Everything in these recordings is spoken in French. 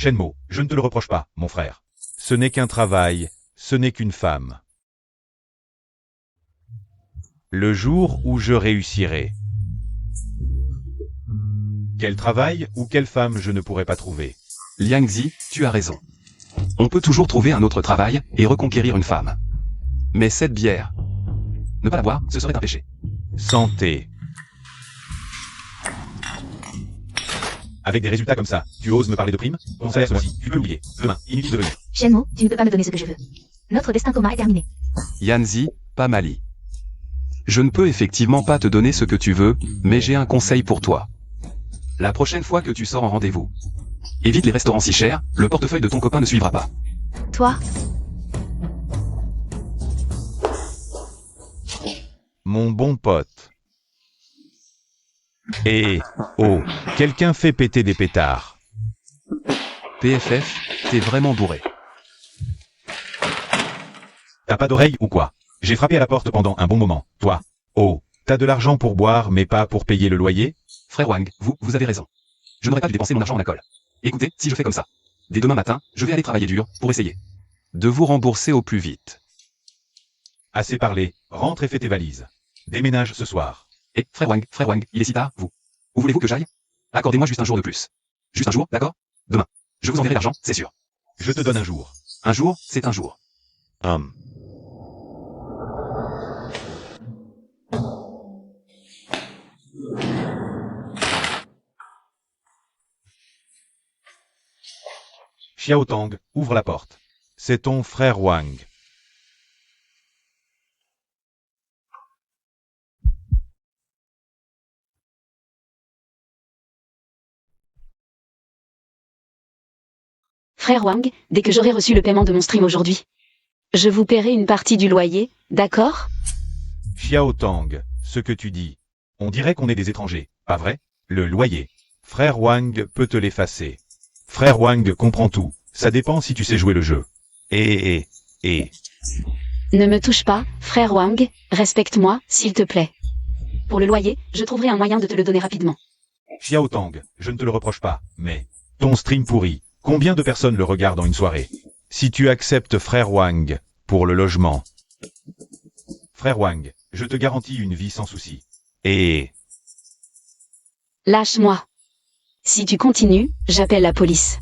Shenmo, je ne te le reproche pas, mon frère. Ce n'est qu'un travail, ce n'est qu'une femme. Le jour où je réussirai. Quel travail ou quelle femme je ne pourrais pas trouver? Liang Zi, tu as raison. On peut toujours trouver un autre travail et reconquérir une femme. Mais cette bière, ne pas la boire, ce serait un péché. Santé. Avec des résultats comme ça, tu oses me parler de primes? Ton salaire ce mois-ci, tu peux l'oublier. Demain, inutile de venir. Shenmo, tu ne peux pas me donner ce que je veux. Notre destin commun est terminé. Yanzi, pas Mali. Je ne peux effectivement pas te donner ce que tu veux, mais j'ai un conseil pour toi. La prochaine fois que tu sors en rendez-vous, évite les restaurants si chers, le portefeuille de ton copain ne suivra pas. Toi, Mon bon pote. Et, oh, quelqu'un fait péter des pétards. PFF, t'es vraiment bourré. T'as pas d'oreille ou quoi? J'ai frappé à la porte pendant un bon moment, toi. Oh, t'as de l'argent pour boire mais pas pour payer le loyer? Frère Wang, vous avez raison. Je n'aurais pas dû dépenser mon argent en alcool. Écoutez, si je fais comme ça, dès demain matin, je vais aller travailler dur, pour essayer de vous rembourser au plus vite. Assez parlé, rentre et fais tes valises. Déménage ce soir. Et, frère Wang, il est si tard, vous. Où voulez-vous que j'aille? Accordez-moi juste un jour de plus. Juste un jour, d'accord? Demain. Je vous enverrai l'argent, c'est sûr. Je te donne un jour. Un jour, c'est un jour. Xiao Tang, ouvre la porte. C'est ton frère Wang. Frère Wang, dès que j'aurai reçu le paiement de mon stream aujourd'hui, je vous paierai une partie du loyer, d'accord? Xiao Tang, ce que tu dis. On dirait qu'on est des étrangers, pas vrai? Le loyer. Frère Wang peut te l'effacer. Frère Wang comprend tout. Ça dépend si tu sais jouer le jeu. Et... Ne me touche pas, frère Wang, respecte-moi, s'il te plaît. Pour le loyer, je trouverai un moyen de te le donner rapidement. Xiao Tang, je ne te le reproche pas, mais... Ton stream pourri. Combien de personnes le regardent en une soirée? Si tu acceptes frère Wang, pour le logement. Frère Wang, je te garantis une vie sans souci. Et... Lâche-moi. Si tu continues, j'appelle la police.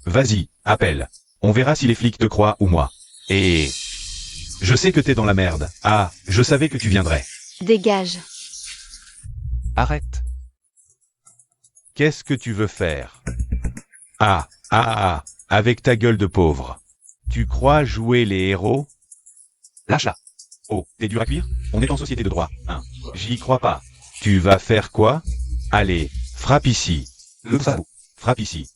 Vas-y, appelle. On verra si les flics te croient ou moi. Et... Je sais que t'es dans la merde. Ah, je savais que tu viendrais. Dégage. Arrête. Qu'est-ce que tu veux faire? Avec ta gueule de pauvre. Tu crois jouer les héros? Lâche-la. Oh, t'es dur à cuire? On est en société de droit, hein? J'y crois pas. Tu vas faire quoi? Allez, frappe ici. Frappe ici.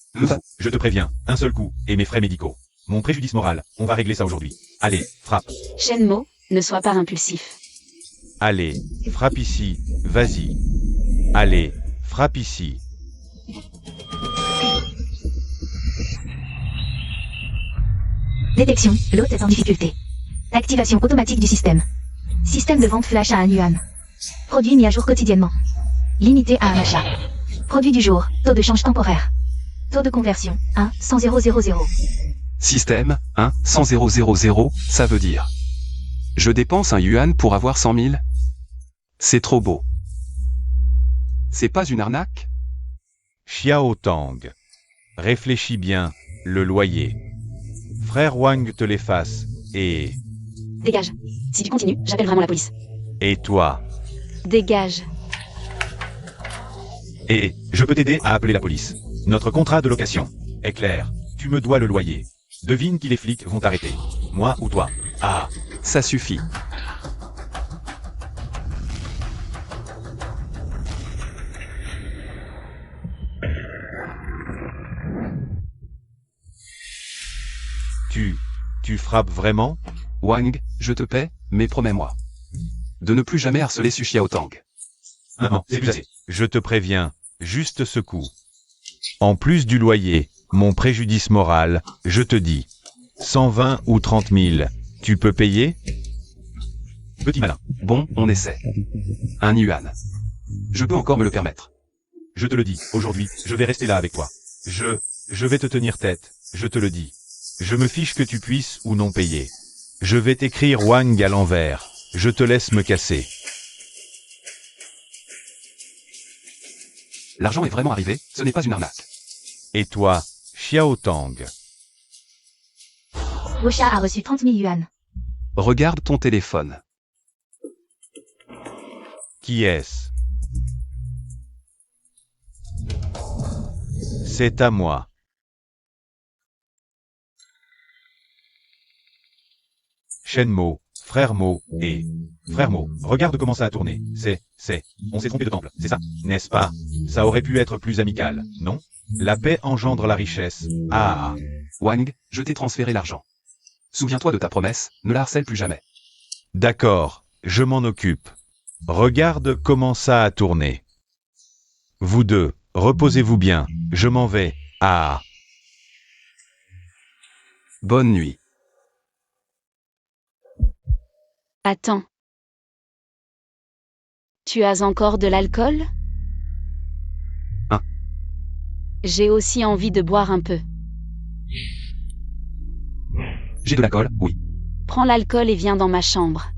Je te préviens, un seul coup, et mes frais médicaux. Mon préjudice moral, on va régler ça aujourd'hui. Allez, frappe. Shenmo, ne sois pas impulsif. Allez, frappe ici, vas-y. Allez, frappe ici. détection, l'hôte est en difficulté. Activation automatique du système. Système de vente flash à 1 yuan. Produit mis à jour quotidiennement. Limité à un achat. Produit du jour, taux de change temporaire. Taux de conversion, 1, 100 000. Système, 1, 100 000, ça veut dire. Je dépense un yuan pour avoir 100 000? C'est trop beau. C'est pas une arnaque? Xiao Tang. Réfléchis bien, le loyer. Frère Wang te l'efface, et... Dégage. Si tu continues, j'appelle vraiment la police. Et toi? Dégage. Et, je peux t'aider à appeler la police. Notre contrat de location est clair. Tu me dois le loyer. Devine qui les flics vont t'arrêter. Moi ou toi? Ah, Ça suffit. tu frappes vraiment? Wang, je te paie, mais promets-moi de ne plus jamais harceler Su Xiao Tang. Non, c'est plus assez. Je te préviens, juste ce coup. En plus du loyer, mon préjudice moral, je te dis. 120 ou 30 000, tu peux payer? Petit malin. Bon, on essaie. Un yuan. Je peux encore me le permettre. Je te le dis, aujourd'hui, je vais rester là avec toi. Je vais te tenir tête, je te le dis. Je me fiche que tu puisses ou non payer. Je vais t'écrire Wang à l'envers. Je te laisse me casser. L'argent est vraiment arrivé, ce n'est pas une arnaque. Et toi, Xiao Tang. Rocha a reçu 30 000 yuan. Regarde ton téléphone. Qui est-ce? C'est à moi. Shenmo, frère Mo, et... Frère Mo, regarde comment ça a tourné. On s'est trompé de temple, c'est ça, n'est-ce pas? Ça aurait pu être plus amical, non? La paix engendre la richesse. Ah. Wang, je t'ai transféré l'argent. Souviens-toi de ta promesse, ne la harcèle plus jamais. D'accord, je m'en occupe. Regarde comment ça a tourné. Vous deux, reposez-vous bien, je m'en vais. Ah. Bonne nuit. Attends. Tu as encore de l'alcool? Hein? J'ai aussi envie de boire un peu. J'ai de l'alcool, oui. Prends l'alcool et viens dans ma chambre.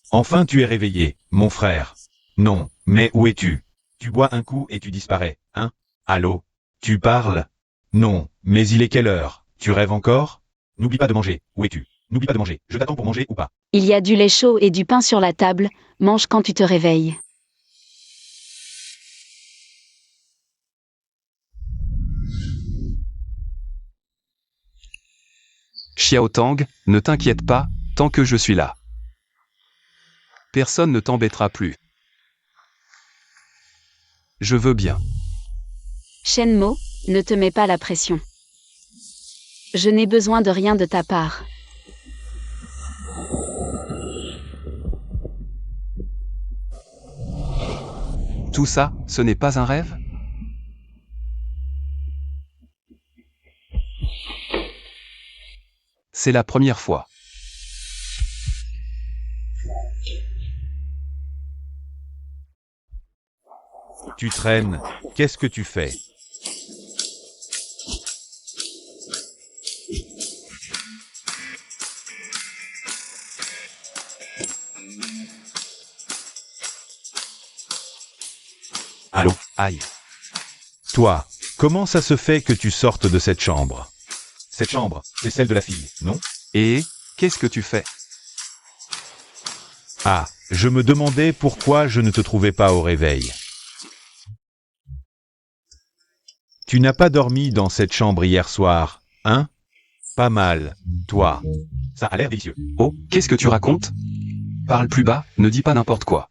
Enfin tu es réveillé, mon frère. Non, mais où es-tu? Tu bois un coup et tu disparais, hein? Allô? Tu parles? Non, mais il est quelle heure? Tu rêves encore? N'oublie pas de manger, où es-tu? N'oublie pas de manger, je t'attends pour manger ou pas? Il y a du lait chaud et du pain sur la table, mange quand tu te réveilles. Xiao Tang, ne t'inquiète pas, tant que je suis là. Personne ne t'embêtera plus. Je veux bien. Shenmo, ne te mets pas la pression. Je n'ai besoin de rien de ta part. Tout ça, ce n'est pas un rêve? C'est la première fois. Tu traînes, qu'est-ce que tu fais? Allô? Aïe. Toi, comment ça se fait que tu sortes de cette chambre? Cette chambre, c'est celle de la fille, non? Et, qu'est-ce que tu fais? Ah, je me demandais pourquoi je ne te trouvais pas au réveil. Tu n'as pas dormi dans cette chambre hier soir, hein? Pas mal, toi. Ça a l'air délicieux. Oh, qu'est-ce que tu racontes? Parle plus bas, ne dis pas n'importe quoi.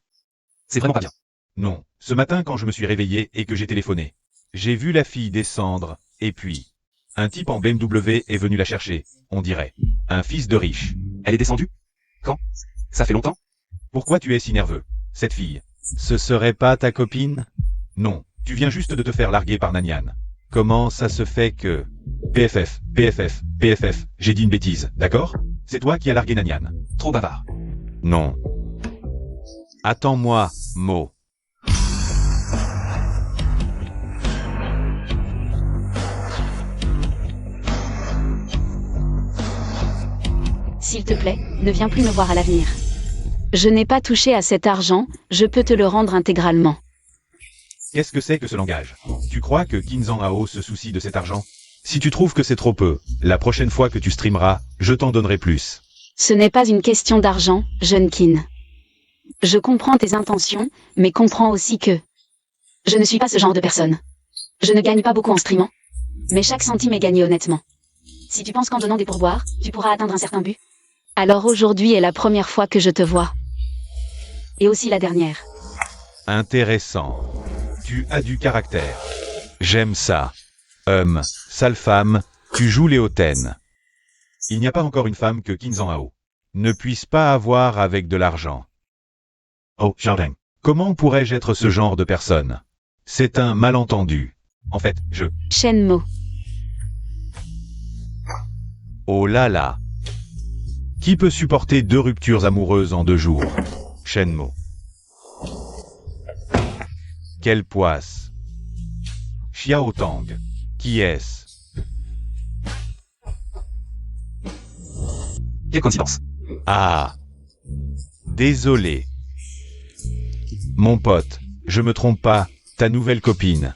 C'est vraiment pas bien. Non, ce matin quand je me suis réveillé et que j'ai téléphoné, j'ai vu la fille descendre, et puis... un type en BMW est venu la chercher, on dirait. Un fils de riche. Elle est descendue? Quand? Ça fait longtemps? Pourquoi tu es si nerveux, cette fille? Ce serait pas ta copine? Non, tu viens juste de te faire larguer par Nanian. Comment ça se fait que... PFF, j'ai dit une bêtise, d'accord? C'est toi qui as largué Nanian. Trop bavard. Non. Attends-moi, Mo. S'il te plaît, ne viens plus me voir à l'avenir. Je n'ai pas touché à cet argent, je peux te le rendre intégralement. Qu'est-ce que c'est que ce langage? Tu crois que Kinzan Hao se soucie de cet argent? Si tu trouves que c'est trop peu, la prochaine fois que tu streameras, je t'en donnerai plus. Ce n'est pas une question d'argent, jeune Kin. Je comprends tes intentions, mais comprends aussi que... Je ne suis pas ce genre de personne. Je ne gagne pas beaucoup en streamant. Mais chaque centime est gagné honnêtement. Si tu penses qu'en donnant des pourboires, tu pourras atteindre un certain but, alors aujourd'hui est la première fois que je te vois. Et aussi la dernière. Intéressant. Tu as du caractère. J'aime ça. Sale femme, tu joues les hautaines. Il n'y a pas encore une femme que Kinzan Hao ne puisse pas avoir avec de l'argent. Oh, Jardin. Comment pourrais-je être ce genre de personne? C'est un malentendu. En fait, Shenmo. Oh là là. Qui peut supporter 2 ruptures amoureuses en 2 jours? Shenmo. Quelle poisse. Xiao Tang. Qui est-ce? Quelle coïncidence. Ah. Désolé. Mon pote, je me trompe pas, ta nouvelle copine.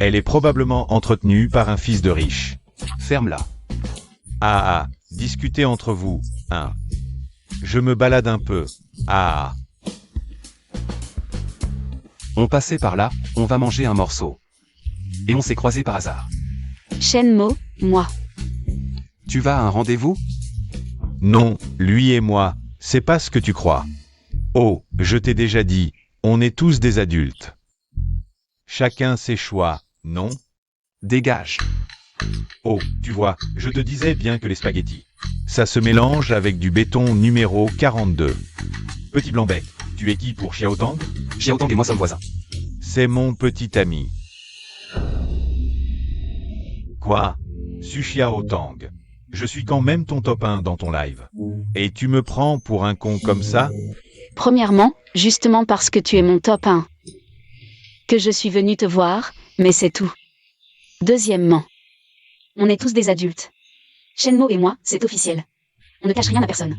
Elle est probablement entretenue par un fils de riche. Ferme-la. Ah, discutez entre vous, hein. Je me balade un peu. Ah. On passait par là, on va manger un morceau. Et on s'est croisés par hasard. Shenmo, moi. Tu vas à un rendez-vous? Non, lui et moi, c'est pas ce que tu crois. Oh, je t'ai déjà dit, on est tous des adultes. Chacun ses choix, non? Dégage. Oh, tu vois, je te disais bien que les spaghettis, ça se mélange avec du béton numéro 42. Petit Blanc-Bec, tu es qui pour Xiao Tang? Xiao Tang et moi sommes voisins. C'est mon petit ami. Quoi? Su Xiao Tang. Je suis quand même ton top 1 dans ton live. Et tu me prends pour un con comme ça? Premièrement, justement parce que tu es mon top 1. Que je suis venu te voir, mais c'est tout. Deuxièmement, on est tous des adultes. Shenmo et moi, c'est officiel. On ne cache rien à personne.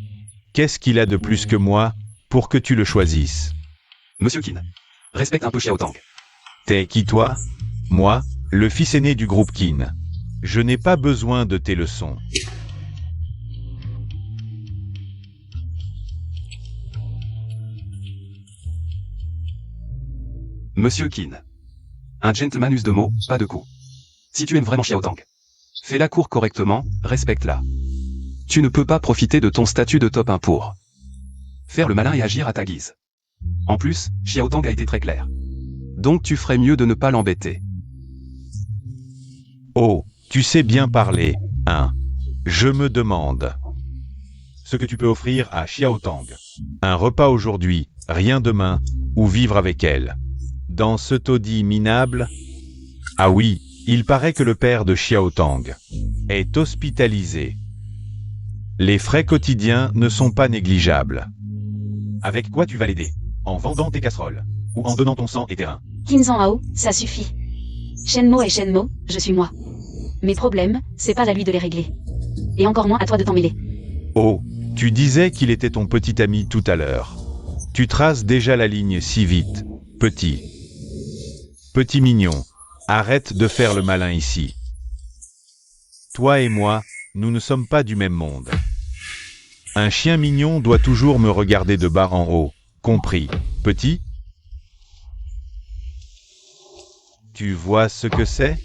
Qu'est-ce qu'il a de plus que moi pour que tu le choisisses? Monsieur Kin, respecte un peu Xiao Tang. T'es qui toi? Moi, le fils aîné du groupe Kin. Je n'ai pas besoin de tes leçons. Monsieur Kin. Un gentleman use de mots, pas de coups. Si tu aimes vraiment Xiao Tang, fais la cour correctement, respecte-la. Tu ne peux pas profiter de ton statut de top 1 pour faire le malin et agir à ta guise. En plus, Xiao Tang a été très clair. Donc tu ferais mieux de ne pas l'embêter. Oh, tu sais bien parler, hein? Je me demande ce que tu peux offrir à Xiao Tang. Un repas aujourd'hui, rien demain, ou vivre avec elle. Dans ce taudis minable? Ah oui, il paraît que le père de Xiao Tang est hospitalisé. Les frais quotidiens ne sont pas négligeables. Avec quoi tu vas l'aider? En vendant tes casseroles? Ou en donnant ton sang et tes reins? Kinzan Hao, ça suffit. Shenmo est Shenmo, je suis moi. Mes problèmes, c'est pas à lui de les régler. Et encore moins à toi de t'en mêler. Oh, tu disais qu'il était ton petit ami tout à l'heure. Tu traces déjà la ligne si vite, petit. Petit mignon, arrête de faire le malin ici. Toi et moi, nous ne sommes pas du même monde. Un chien mignon doit toujours me regarder de bas en haut, compris, petit? Tu vois ce que c'est?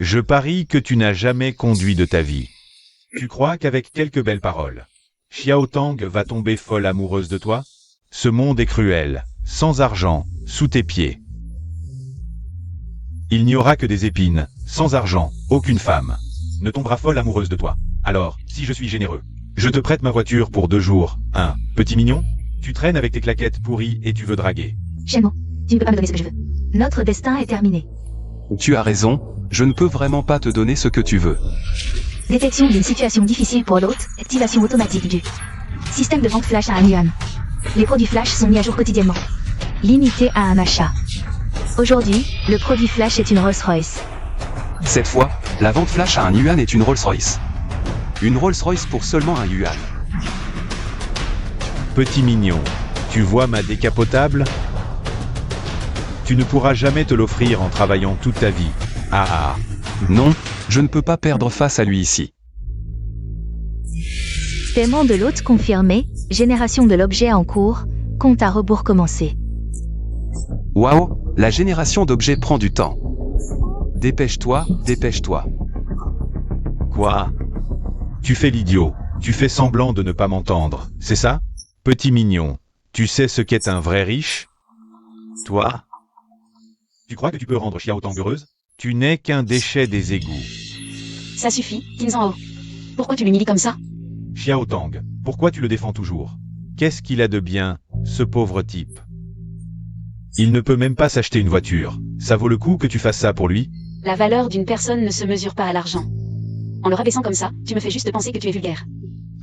Je parie que tu n'as jamais conduit de ta vie. Tu crois qu'avec quelques belles paroles, Xiao Tang va tomber folle amoureuse de toi? Ce monde est cruel, sans argent, sous tes pieds. Il n'y aura que des épines, sans argent, aucune femme ne tombera folle amoureuse de toi. Alors, si je suis généreux, je te prête ma voiture pour 2 jours, hein, petit mignon? Tu traînes avec tes claquettes pourries et tu veux draguer. Shenmo, tu ne peux pas me donner ce que je veux. Notre destin est terminé. Tu as raison, je ne peux vraiment pas te donner ce que tu veux. Détection d'une situation difficile pour l'hôte, activation automatique du système de vente flash à 1 yuan. Les produits flash sont mis à jour quotidiennement. Limité à un achat. Aujourd'hui, le produit flash est une Rolls-Royce. Cette fois, la vente flash à 1 yuan est une Rolls-Royce. Une Rolls-Royce pour seulement 1 yuan. Petit mignon, tu vois ma décapotable? Tu ne pourras jamais te l'offrir en travaillant toute ta vie. Ah ah. Non, je ne peux pas perdre face à lui ici. Paiement de l'hôte confirmé, génération de l'objet en cours, compte à rebours commencé. Waouh, la génération d'objets prend du temps. Dépêche-toi, dépêche-toi. Quoi? Tu fais l'idiot, tu fais semblant de ne pas m'entendre, c'est ça? Petit mignon, tu sais ce qu'est un vrai riche? Toi? Tu crois que tu peux rendre Xiao Tang heureuse? Tu n'es qu'un déchet des égouts. Ça suffit, Kinzan Hao. Pourquoi tu l'humilies comme ça? Xiao Tang, pourquoi tu le défends toujours? Qu'est-ce qu'il a de bien, ce pauvre type? Il ne peut même pas s'acheter une voiture. Ça vaut le coup que tu fasses ça pour lui? La valeur d'une personne ne se mesure pas à l'argent. En le rabaissant comme ça, tu me fais juste penser que tu es vulgaire.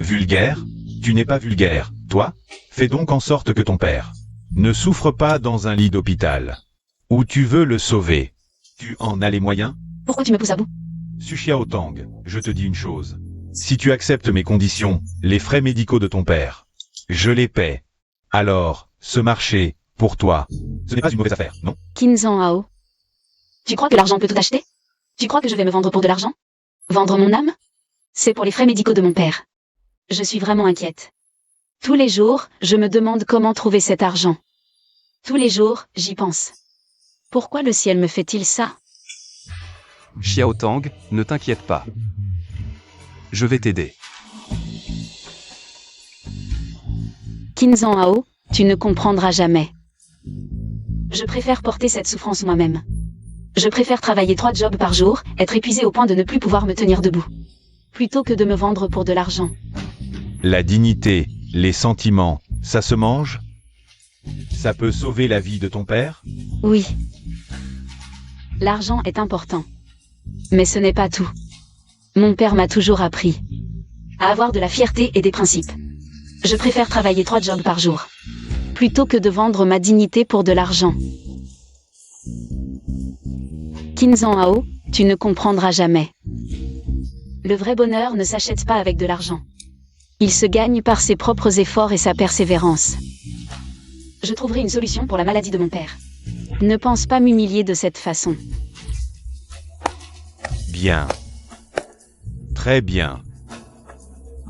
Vulgaire? Tu n'es pas vulgaire, toi? Fais donc en sorte que ton père ne souffre pas dans un lit d'hôpital. Ou tu veux le sauver? Tu en as les moyens? Pourquoi tu me pousses à bout? Su Xiao Tang, je te dis une chose. Si tu acceptes mes conditions, les frais médicaux de ton père, je les paie. Alors, ce marché, pour toi, ce n'est pas une mauvaise affaire, non? Kinzan Hao. Tu crois que l'argent peut tout acheter? Tu crois que je vais me vendre pour de l'argent? Vendre mon âme? C'est pour les frais médicaux de mon père. Je suis vraiment inquiète. Tous les jours, je me demande comment trouver cet argent. Tous les jours, j'y pense. Pourquoi le ciel me fait-il ça? Xiao Tang, ne t'inquiète pas. Je vais t'aider. Kinzan Hao, tu ne comprendras jamais. Je préfère porter cette souffrance moi-même. Je préfère travailler 3 jobs par jour, être épuisé au point de ne plus pouvoir me tenir debout. Plutôt que de me vendre pour de l'argent. La dignité, les sentiments, ça se mange? Ça peut sauver la vie de ton père? Oui. L'argent est important. Mais ce n'est pas tout. Mon père m'a toujours appris à avoir de la fierté et des principes. Je préfère travailler 3 jobs par jour, plutôt que de vendre ma dignité pour de l'argent. Kinzan Hao, tu ne comprendras jamais. Le vrai bonheur ne s'achète pas avec de l'argent. Il se gagne par ses propres efforts et sa persévérance. Je trouverai une solution pour la maladie de mon père. Ne pense pas m'humilier de cette façon. Bien. Très bien.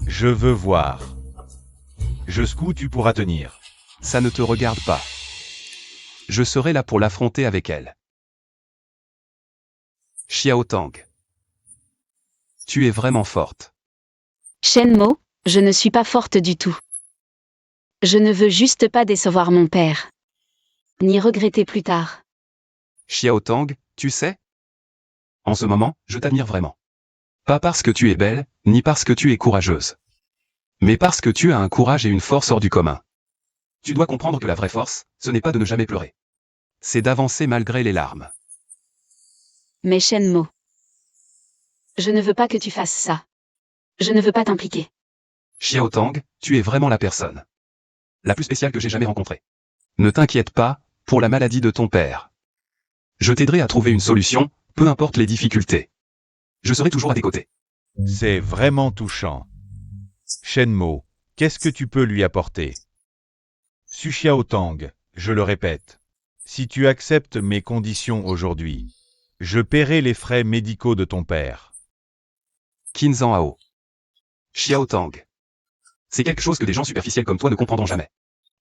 Je veux voir. Jusqu'où tu pourras tenir. Ça ne te regarde pas. Je serai là pour l'affronter avec elle. Xiao Tang. Tu es vraiment forte. Shenmo, je ne suis pas forte du tout. Je ne veux juste pas décevoir mon père. Ni regretter plus tard. Xiao Tang, tu sais? En ce moment, je t'admire vraiment. Pas parce que tu es belle, ni parce que tu es courageuse. Mais parce que tu as un courage et une force hors du commun. Tu dois comprendre que la vraie force, ce n'est pas de ne jamais pleurer. C'est d'avancer malgré les larmes. Mais Shenmo, je ne veux pas que tu fasses ça. Je ne veux pas t'impliquer. Xiao Tang, tu es vraiment la personne la plus spéciale que j'ai jamais rencontrée. Ne t'inquiète pas, pour la maladie de ton père. Je t'aiderai à trouver une solution, peu importe les difficultés. Je serai toujours à tes côtés. C'est vraiment touchant. Shenmo, qu'est-ce que tu peux lui apporter? Su Xiao Tang, je le répète. Si tu acceptes mes conditions aujourd'hui, je paierai les frais médicaux de ton père. Kinzan Hao. Xiao Tang. C'est quelque chose que des gens superficiels comme toi ne comprendront jamais.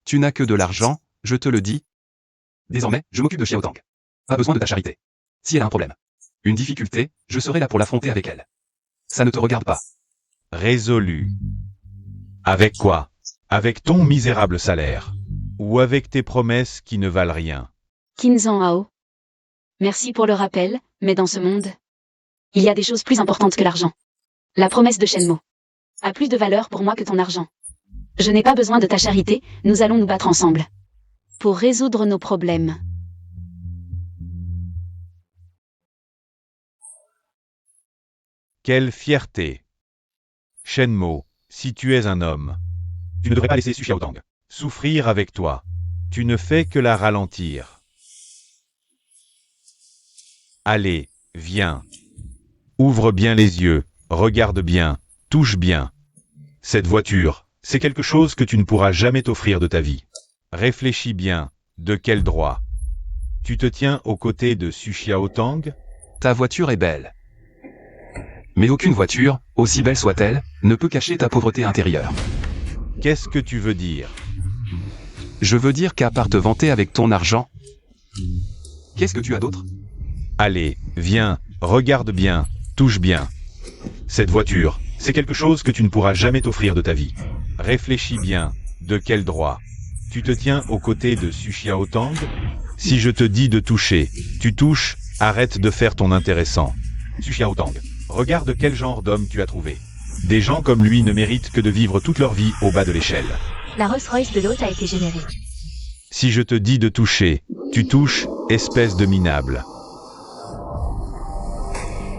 Tu n'as que de l'argent, je te le dis. Désormais, je m'occupe de Xiao Tang. Pas besoin de ta charité. Si elle a un problème, une difficulté, je serai là pour l'affronter avec elle. Ça ne te regarde pas. Résolu. Avec quoi? Avec ton misérable salaire? Ou avec tes promesses qui ne valent rien? Kinzan Hao. Merci pour le rappel, mais dans ce monde, il y a des choses plus importantes que l'argent. La promesse de Shenmo a plus de valeur pour moi que ton argent. Je n'ai pas besoin de ta charité, nous allons nous battre ensemble. Pour résoudre nos problèmes. Quelle fierté! Shenmo, si tu es un homme, tu ne devrais pas laisser Su Xiaotang souffrir avec toi. Tu ne fais que la ralentir. Allez, viens. Ouvre bien les yeux, regarde bien, touche bien. Cette voiture, c'est quelque chose que tu ne pourras jamais t'offrir de ta vie. Réfléchis bien, de quel droit? Tu te tiens aux côtés de Su Xiaotang? Ta voiture est belle. Mais aucune voiture, aussi belle soit-elle, ne peut cacher ta pauvreté intérieure. Qu'est-ce que tu veux dire? Je veux dire qu'à part te vanter avec ton argent, qu'est-ce que tu as d'autre? Allez, viens, regarde bien, touche bien. Cette voiture, c'est quelque chose que tu ne pourras jamais t'offrir de ta vie. Réfléchis bien, de quel droit? Tu te tiens aux côtés de Su Xiaotang? Si je te dis de toucher, tu touches, arrête de faire ton intéressant. Su Xiaotang, regarde quel genre d'homme tu as trouvé. Des gens comme lui ne méritent que de vivre toute leur vie au bas de l'échelle. La Rolls-Royce de l'hôte a été générée. Si je te dis de toucher, tu touches, espèce de minable.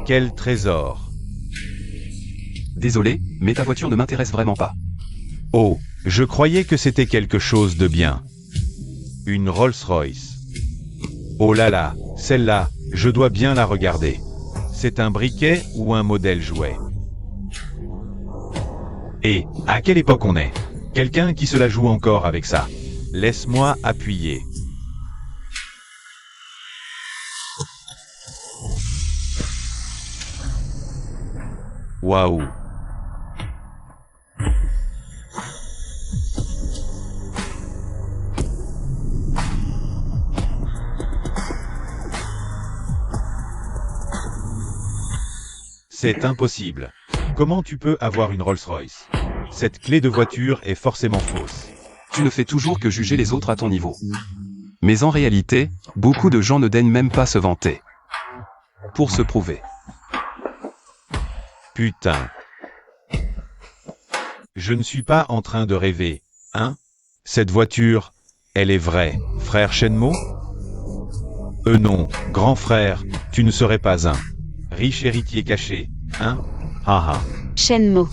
Quel trésor! Désolé, mais ta voiture ne m'intéresse vraiment pas. Oh, je croyais que c'était quelque chose de bien. Une Rolls-Royce. Oh là là, celle-là, je dois bien la regarder. C'est un briquet ou un modèle jouet? Et, à quelle époque on est? Quelqu'un qui se la joue encore avec ça. Laisse-moi appuyer. Waouh! C'est impossible. Comment tu peux avoir une Rolls-Royce? Cette clé de voiture est forcément fausse. Tu ne fais toujours que juger les autres à ton niveau. Mais en réalité, beaucoup de gens ne daignent même pas se vanter. Pour se prouver. Putain. Je ne suis pas en train de rêver, hein? Cette voiture, elle est vraie, frère Shenmue? Non, grand frère, tu ne serais pas un riche héritier caché, hein? Haha. Shenmue.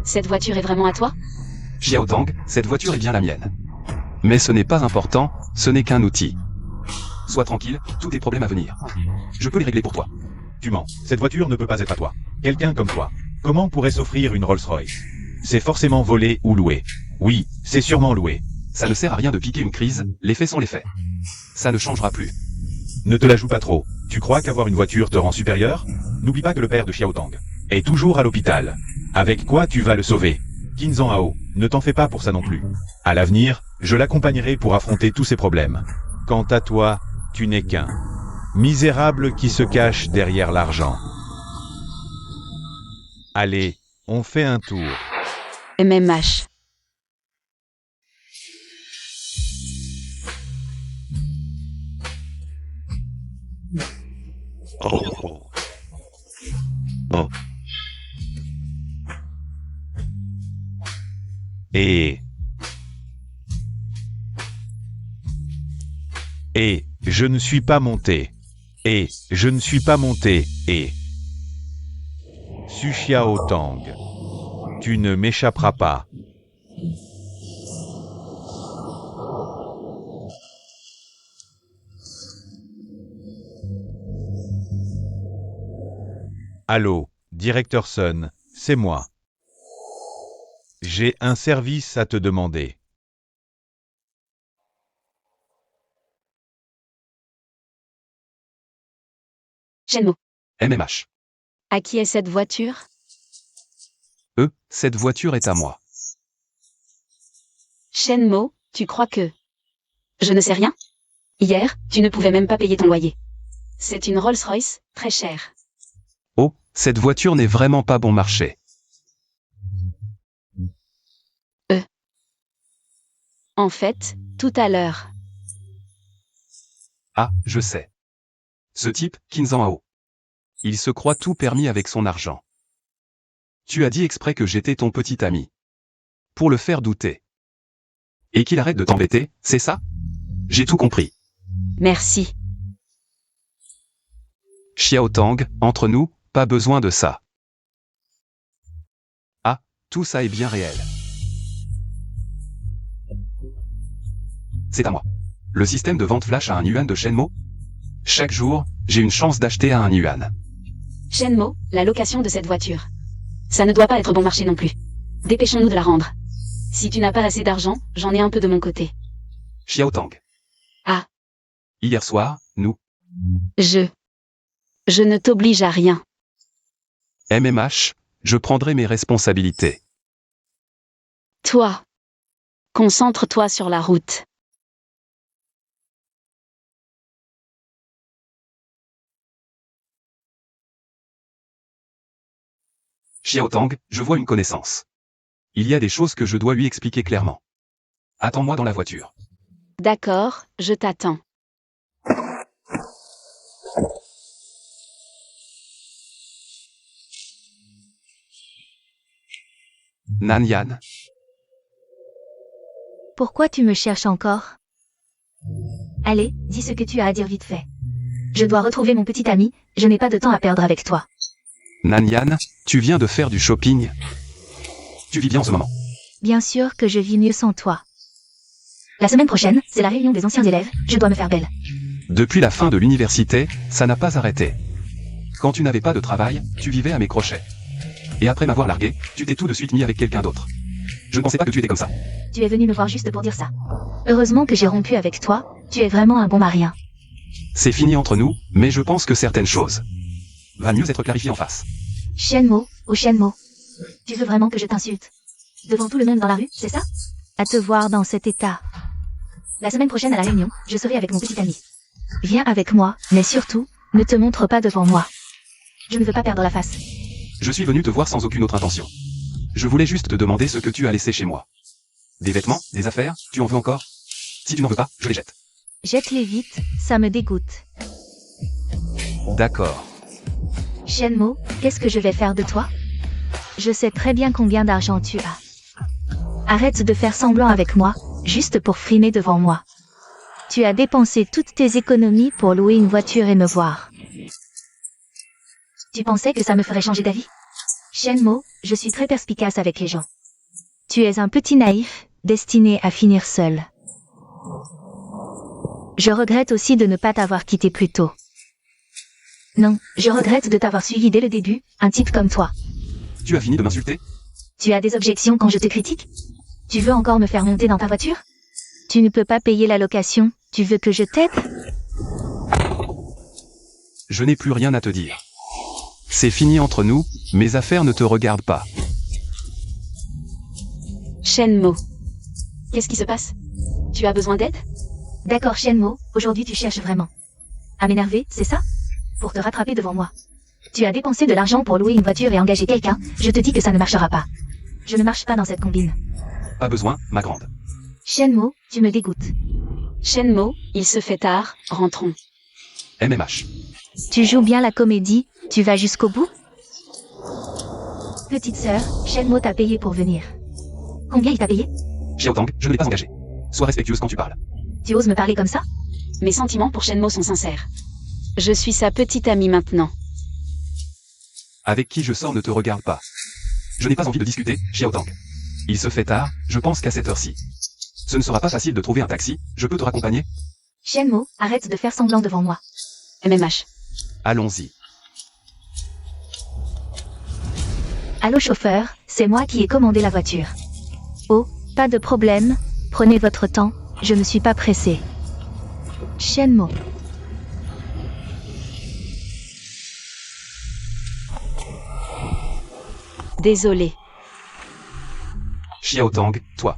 Cette voiture est vraiment à toi? Xiaotang, cette voiture est bien la mienne. Mais ce n'est pas important, ce n'est qu'un outil. Sois tranquille, tous tes problèmes à venir. Je peux les régler pour toi. Tu mens, cette voiture ne peut pas être à toi. Quelqu'un comme toi, comment pourrait s'offrir une Rolls-Royce? C'est forcément volé ou loué. Oui, c'est sûrement loué. Ça ne sert à rien de piquer une crise, les faits sont les faits. Ça ne changera plus. Ne te la joue pas trop. Tu crois qu'avoir une voiture te rend supérieur? N'oublie pas que le père de Xiaotang est toujours à l'hôpital. Avec quoi tu vas le sauver? Qin Zhao, ne t'en fais pas pour ça non plus. À l'avenir, je l'accompagnerai pour affronter tous ses problèmes. Quant à toi, tu n'es qu'un misérable qui se cache derrière l'argent. Allez, on fait un tour. MMH. Oh. Oh. Et je ne suis pas monté. Et je ne suis pas monté. Et Su Xiaotang, tu ne m'échapperas pas. Allô, directeur Sun, c'est moi. J'ai un service à te demander. Shenmue. MMH. À qui est cette voiture? Cette voiture est à moi. Shenmue, tu crois que... Je ne sais rien? Hier, tu ne pouvais même pas payer ton loyer. C'est une Rolls-Royce, très chère. Oh, cette voiture n'est vraiment pas bon marché. En fait, tout à l'heure. Ah, je sais. Ce type, Qin Zhao. Il se croit tout permis avec son argent. Tu as dit exprès que j'étais ton petit ami. Pour le faire douter. Et qu'il arrête de t'embêter, c'est ça? J'ai tout compris. Merci. Xiaotang, entre nous, pas besoin de ça. Ah, tout ça est bien réel. C'est à moi. Le système de vente flash à 1 yuan de Shenmue? Chaque jour, j'ai une chance d'acheter à 1 yuan. Shenmue, la location de cette voiture. Ça ne doit pas être bon marché non plus. Dépêchons-nous de la rendre. Si tu n'as pas assez d'argent, j'en ai un peu de mon côté. Xiaotang. Ah. Hier soir, nous, Je ne t'oblige à rien. MMH, je prendrai mes responsabilités. Toi. Concentre-toi sur la route. Xiaotang, je vois une connaissance. Il y a des choses que je dois lui expliquer clairement. Attends-moi dans la voiture. D'accord, je t'attends. Nan Yan, Pourquoi tu me cherches encore? Allez, dis ce que tu as à dire vite fait. Je dois retrouver mon petit ami, je n'ai pas de temps à perdre avec toi. Nan Yan, tu viens de faire du shopping. Tu vis bien en ce moment. Bien sûr que je vis mieux sans toi. La semaine prochaine, c'est la réunion des anciens élèves, je dois me faire belle. Depuis la fin de l'université, ça n'a pas arrêté. Quand tu n'avais pas de travail, tu vivais à mes crochets. Et après m'avoir largué, tu t'es tout de suite mis avec quelqu'un d'autre. Je ne pensais pas que tu étais comme ça. Tu es venu me voir juste pour dire ça. Heureusement que j'ai rompu avec toi, tu es vraiment un bon marien. C'est fini entre nous, mais je pense que certaines choses va mieux être clarifiées en face. Shenmo, oh Shenmo. Tu veux vraiment que je t'insulte? Devant tout le monde dans la rue, c'est ça? À te voir dans cet état. La semaine prochaine à la réunion, je serai avec mon petit ami. Viens avec moi, mais surtout, ne te montre pas devant moi. Je ne veux pas perdre la face. Je suis venu te voir sans aucune autre intention. Je voulais juste te demander ce que tu as laissé chez moi. Des vêtements, des affaires, tu en veux encore? Si tu n'en veux pas, je les jette. Jette-les vite, ça me dégoûte. D'accord. Shenmo, qu'est-ce que je vais faire de toi? Je sais très bien combien d'argent tu as. Arrête de faire semblant avec moi, juste pour frimer devant moi. Tu as dépensé toutes tes économies pour louer une voiture et me voir. Tu pensais que ça me ferait changer d'avis? Shenmo, je suis très perspicace avec les gens. Tu es un petit naïf, destiné à finir seul. Je regrette aussi de ne pas t'avoir quitté plus tôt. Non, je regrette de t'avoir suivi dès le début, un type comme toi. Tu as fini de m'insulter? Tu as des objections quand je te critique? Tu veux encore me faire monter dans ta voiture? Tu ne peux pas payer la location, tu veux que je t'aide? Je n'ai plus rien à te dire. C'est fini entre nous, mes affaires ne te regardent pas. Shenmo. Qu'est-ce qui se passe? Tu as besoin d'aide? D'accord Shenmo, aujourd'hui tu cherches vraiment à m'énerver, c'est ça? Pour te rattraper devant moi. Tu as dépensé de l'argent pour louer une voiture et engager quelqu'un, je te dis que ça ne marchera pas. Je ne marche pas dans cette combine. Pas besoin, ma grande. Shenmo, tu me dégoûtes. Shenmo, il se fait tard, rentrons. MMH. Tu joues bien la comédie, tu vas jusqu'au bout? Petite sœur, Shenmo t'a payé pour venir. Combien il t'a payé? Xiaotang, je ne l'ai pas engagé. Sois respectueuse quand tu parles. Tu oses me parler comme ça? Mes sentiments pour Shenmo sont sincères. Je suis sa petite amie maintenant. Avec qui je sors ne te regarde pas. Je n'ai pas envie de discuter, Xiaotang. Il se fait tard, je pense qu'à cette heure-ci. Ce ne sera pas facile de trouver un taxi, je peux te raccompagner? Shenmo, arrête de faire semblant devant moi. MMH. Allons-y. Allô chauffeur, c'est moi qui ai commandé la voiture. Oh, pas de problème, prenez votre temps, je ne suis pas pressé. Shenmo. Désolé. Xiaotang, toi.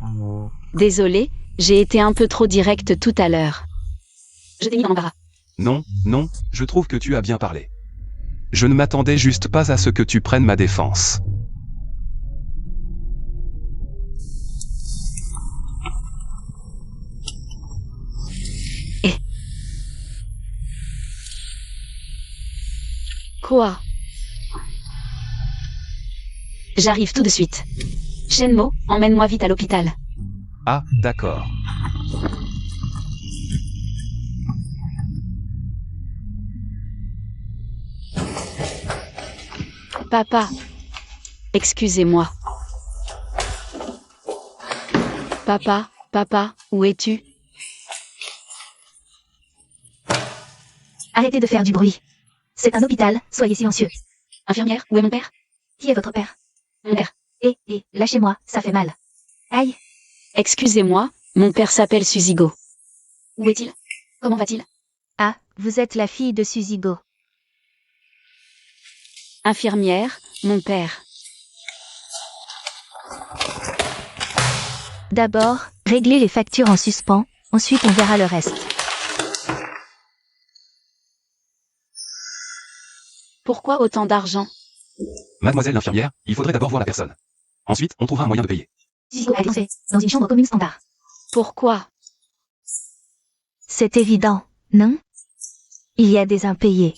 Désolé, j'ai été un peu trop directe tout à l'heure. Je t'ai mis dans l'embarras. Non, non, je trouve que tu as bien parlé. Je ne m'attendais juste pas à ce que tu prennes ma défense. Quoi? J'arrive tout de suite. Shenmo, emmène-moi vite à l'hôpital. Ah, d'accord. Papa. Excusez-moi. Papa, papa, où es-tu? Arrêtez de faire du bruit. C'est un hôpital, soyez silencieux. Infirmière, où est mon père? Qui est votre père? Mon père. Lâchez-moi, ça fait mal. Aïe, Excusez-moi, mon père s'appelle Suzigo. Où est-il? Comment va-t-il? ah, vous êtes la fille de Suzigo. Infirmière, mon père. D'abord, réglez les factures en suspens, ensuite on verra le reste. Pourquoi autant d'argent? Mademoiselle l'infirmière, il faudrait d'abord voir la personne. Ensuite, on trouvera un moyen de payer. Suzigo a été transféré dans une chambre commune standard. Pourquoi? C'est évident, non? Il y a des impayés.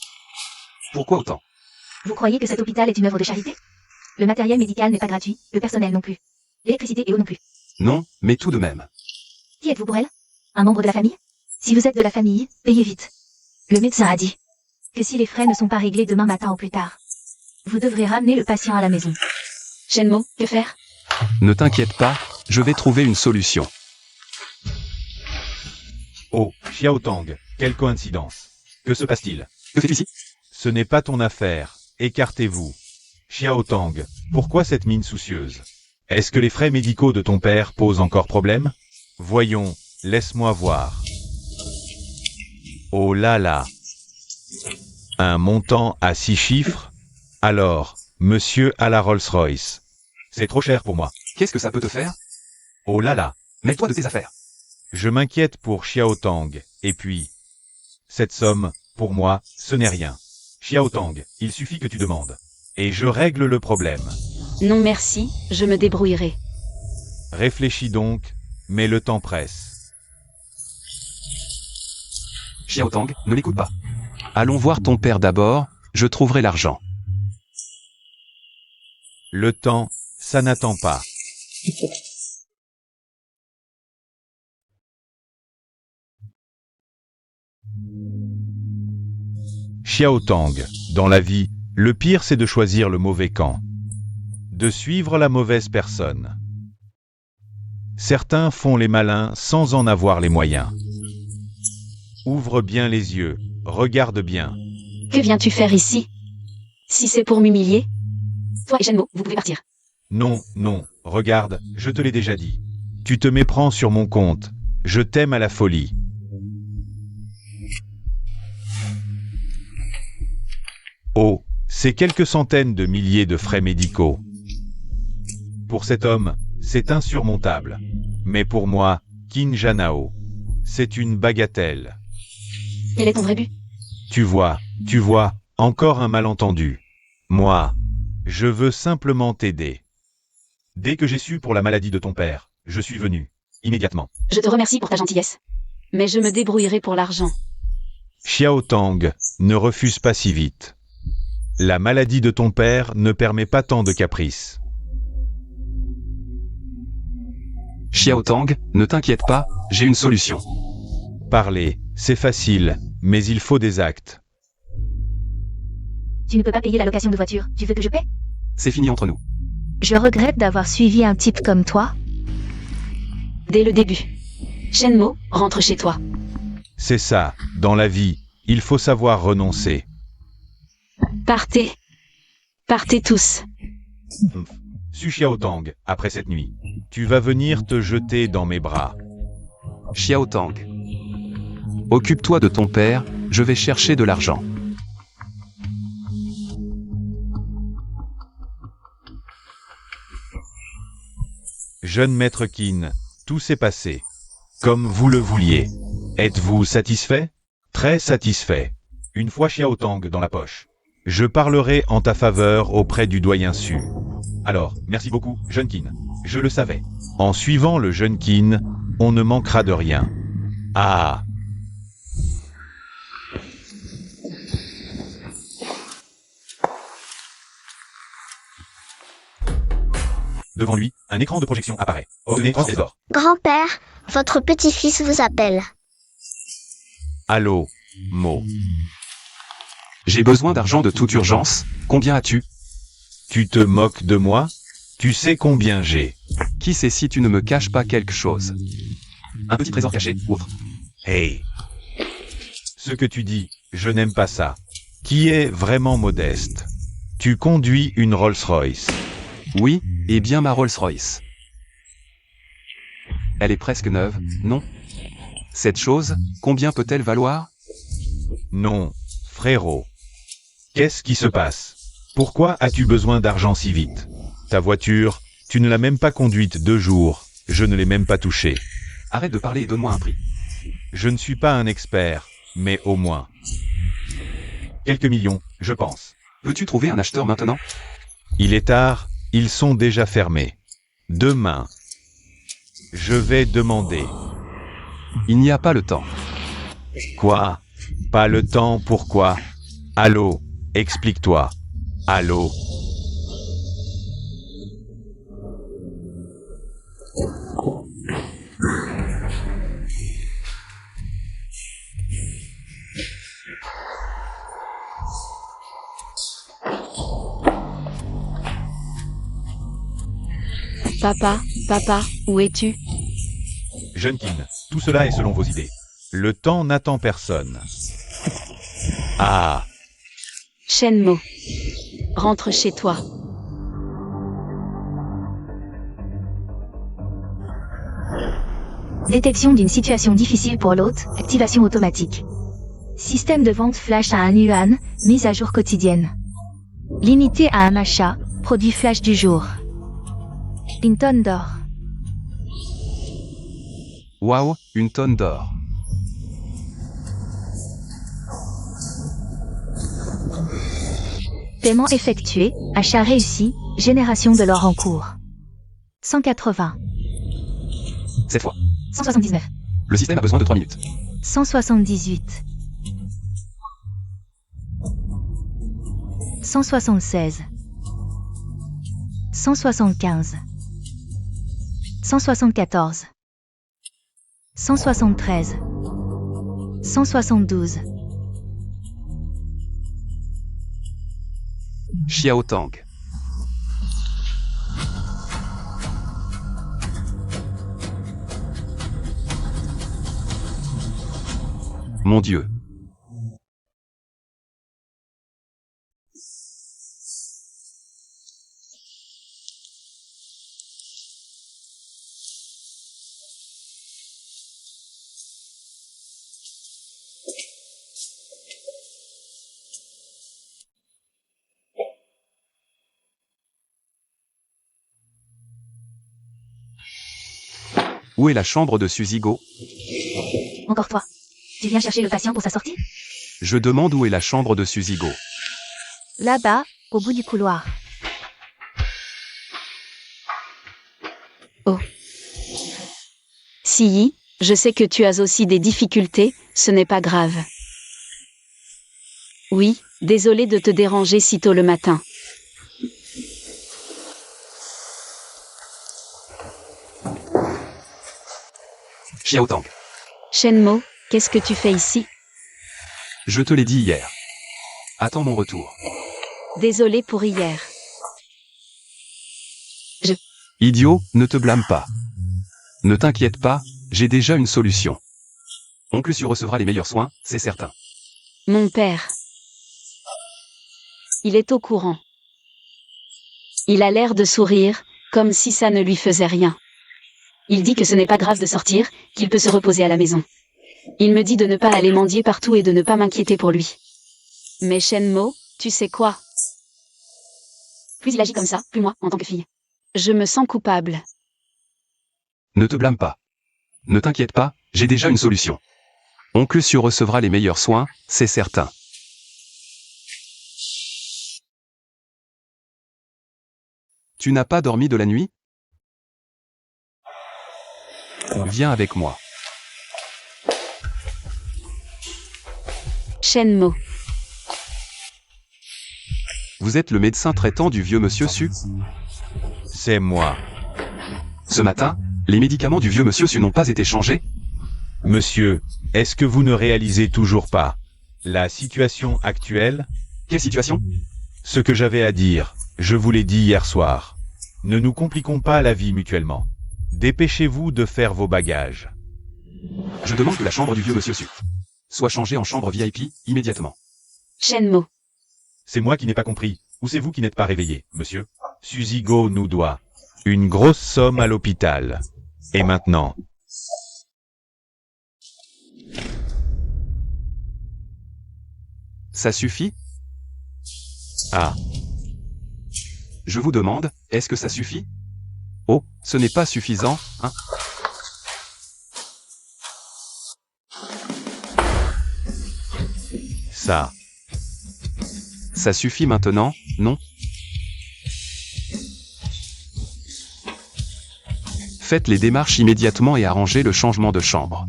Pourquoi autant? Vous croyez que cet hôpital est une œuvre de charité? Le matériel médical n'est pas gratuit, le personnel non plus. L'électricité et eau non plus. Non, mais tout de même. Qui êtes-vous pour elle? Un membre de la famille? Si vous êtes de la famille, payez vite. Le médecin a dit que si les frais ne sont pas réglés demain matin ou plus tard, vous devrez ramener le patient à la maison. Shenmo, que faire? Ne t'inquiète pas, je vais trouver une solution. Oh, Xiao Tang, quelle coïncidence. Que se passe-t-il? Que fais-tu ici? Ce n'est pas ton affaire. Écartez-vous. Xiao Tang, pourquoi cette mine soucieuse? Est-ce que les frais médicaux de ton père posent encore problème? Voyons, laisse-moi voir. Oh là là. Un montant à 6 chiffres? Alors, monsieur à la Rolls-Royce. C'est trop cher pour moi. Qu'est-ce que ça peut te faire? Oh là là. Mêle-toi de tes affaires. Je m'inquiète pour Xiao Tang, et puis... Cette somme, pour moi, ce n'est rien. Xiao Tang, il suffit que tu demandes. Et je règle le problème. Non merci, je me débrouillerai. Réfléchis donc, mais le temps presse. Xiao Tang, ne l'écoute pas. Allons voir ton père d'abord, je trouverai l'argent. Le temps, ça n'attend pas. Xiao Tang, dans la vie, le pire c'est de choisir le mauvais camp. De suivre la mauvaise personne. Certains font les malins sans en avoir les moyens. Ouvre bien les yeux, regarde bien. Que viens-tu faire ici? Si c'est pour m'humilier? Toi et Shenmo, vous pouvez partir. Non, non, regarde, je te l'ai déjà dit. Tu te méprends sur mon compte. Je t'aime à la folie. Oh, c'est quelques centaines de milliers de frais médicaux. Pour cet homme, c'est insurmontable. Mais pour moi, Qin Janao, c'est une bagatelle. Quel est ton vrai but? Tu vois, encore un malentendu. Moi, je veux simplement t'aider. Dès que j'ai su pour la maladie de ton père, je suis venu, immédiatement. Je te remercie pour ta gentillesse. Mais je me débrouillerai pour l'argent. Xiao Tang, ne refuse pas si vite. La maladie de ton père ne permet pas tant de caprices. Xiao Tang, ne t'inquiète pas, j'ai une solution. Parler, c'est facile, mais il faut des actes. Tu ne peux pas payer la location de voiture, tu veux que je paie? C'est fini entre nous. Je regrette d'avoir suivi un type comme toi. Dès le début. Shenmo, rentre chez toi. C'est ça, dans la vie, il faut savoir renoncer. Partez. Partez tous. Su Xiao Tang, après cette nuit, tu vas venir te jeter dans mes bras. Xiao Tang. Occupe-toi de ton père, je vais chercher de l'argent. Jeune maître Qin, tout s'est passé. Comme vous le vouliez. Êtes-vous satisfait? Très satisfait. Une fois Xiao Tang dans la poche. Je parlerai en ta faveur auprès du doyen Su. Alors, merci beaucoup, jeune Qin. Je le savais. En suivant le jeune Qin, on ne manquera de rien. Ah! Devant lui, un écran de projection apparaît. Obtenez 3 trésors. Grand-père, votre petit-fils vous appelle. Allô, Mo. J'ai besoin d'argent de toute urgence, combien as-tu? Tu te moques de moi? Tu sais combien j'ai. Qui sait si tu ne me caches pas quelque chose? Un petit trésor caché, ou autre. Hey! Ce que tu dis, je n'aime pas ça. Qui est vraiment modeste? Tu conduis une Rolls-Royce. Oui, et bien ma Rolls-Royce. Elle est presque neuve, non? Cette chose, combien peut-elle valoir? Non, frérot. Qu'est-ce qui se passe? Pourquoi as-tu besoin d'argent si vite? Ta voiture, tu ne l'as même pas conduite 2 jours, je ne l'ai même pas touchée. Arrête de parler et donne-moi un prix. Je ne suis pas un expert, mais au moins. Quelques millions, je pense. Peux-tu trouver un acheteur maintenant? Il est tard, ils sont déjà fermés. Demain. Je vais demander. Il n'y a pas le temps. Quoi? Pas le temps, pourquoi? Allô? Explique-toi. Allô? Papa, où es-tu? Jeunkin, tout cela est selon vos idées. Le temps n'attend personne. Ah, Shenmue. Rentre chez toi. Détection d'une situation difficile pour l'hôte, activation automatique. Système de vente flash à 1 yuan, mise à jour quotidienne. Limité à un achat, produit flash du jour. Une tonne d'or. Waouh, une tonne d'or. Paiement effectué, achat réussi, génération de l'or en cours. 180. Cette fois. 179. Le système a besoin de 3 minutes. 178. 176. 175. 174. 173. 172. Xiao Tang. Mon Dieu. Où est la chambre de Suzigo? Encore toi. Tu viens chercher le patient pour sa sortie? Je demande où est la chambre de Suzigo. Là-bas, au bout du couloir. Si, je sais que tu as aussi des difficultés, ce n'est pas grave. Oui, désolé de te déranger si tôt le matin. Xiao Tang. Shenmue, qu'est-ce que tu fais ici? Je te l'ai dit hier. Attends mon retour. Désolé pour hier. Idiot, ne te blâme pas. Ne t'inquiète pas, j'ai déjà une solution. Oncle Su recevra les meilleurs soins, c'est certain. Mon père. Il est au courant. Il a l'air de sourire, comme si ça ne lui faisait rien. Il dit que ce n'est pas grave de sortir, qu'il peut se reposer à la maison. Il me dit de ne pas aller mendier partout et de ne pas m'inquiéter pour lui. Mais Shenmue, tu sais quoi? Plus il agit comme ça, plus moi, en tant que fille. Je me sens coupable. Ne te blâme pas. Ne t'inquiète pas, j'ai déjà une solution. Oncle Su recevra les meilleurs soins, c'est certain. Tu n'as pas dormi de la nuit? Viens avec moi. Shenmue. Vous êtes le médecin traitant du vieux monsieur Su? c'est moi. Ce matin, les médicaments du vieux monsieur Su n'ont pas été changés? Monsieur, est-ce que vous ne réalisez toujours pas la situation actuelle? Quelle situation? Ce que j'avais à dire, je vous l'ai dit hier soir. Ne nous compliquons pas la vie mutuellement. Dépêchez-vous de faire vos bagages. Je demande que la chambre du vieux monsieur Su soit changée en chambre VIP, immédiatement. Shenmue. C'est moi qui n'ai pas compris, ou c'est vous qui n'êtes pas réveillé, monsieur? Suzigo nous doit une grosse somme à l'hôpital. Et maintenant, Ça suffit? ah, Je vous demande, est-ce que ça suffit? Oh, ce n'est pas suffisant, hein? ça, Ça suffit maintenant, non? Faites les démarches immédiatement et arrangez le changement de chambre.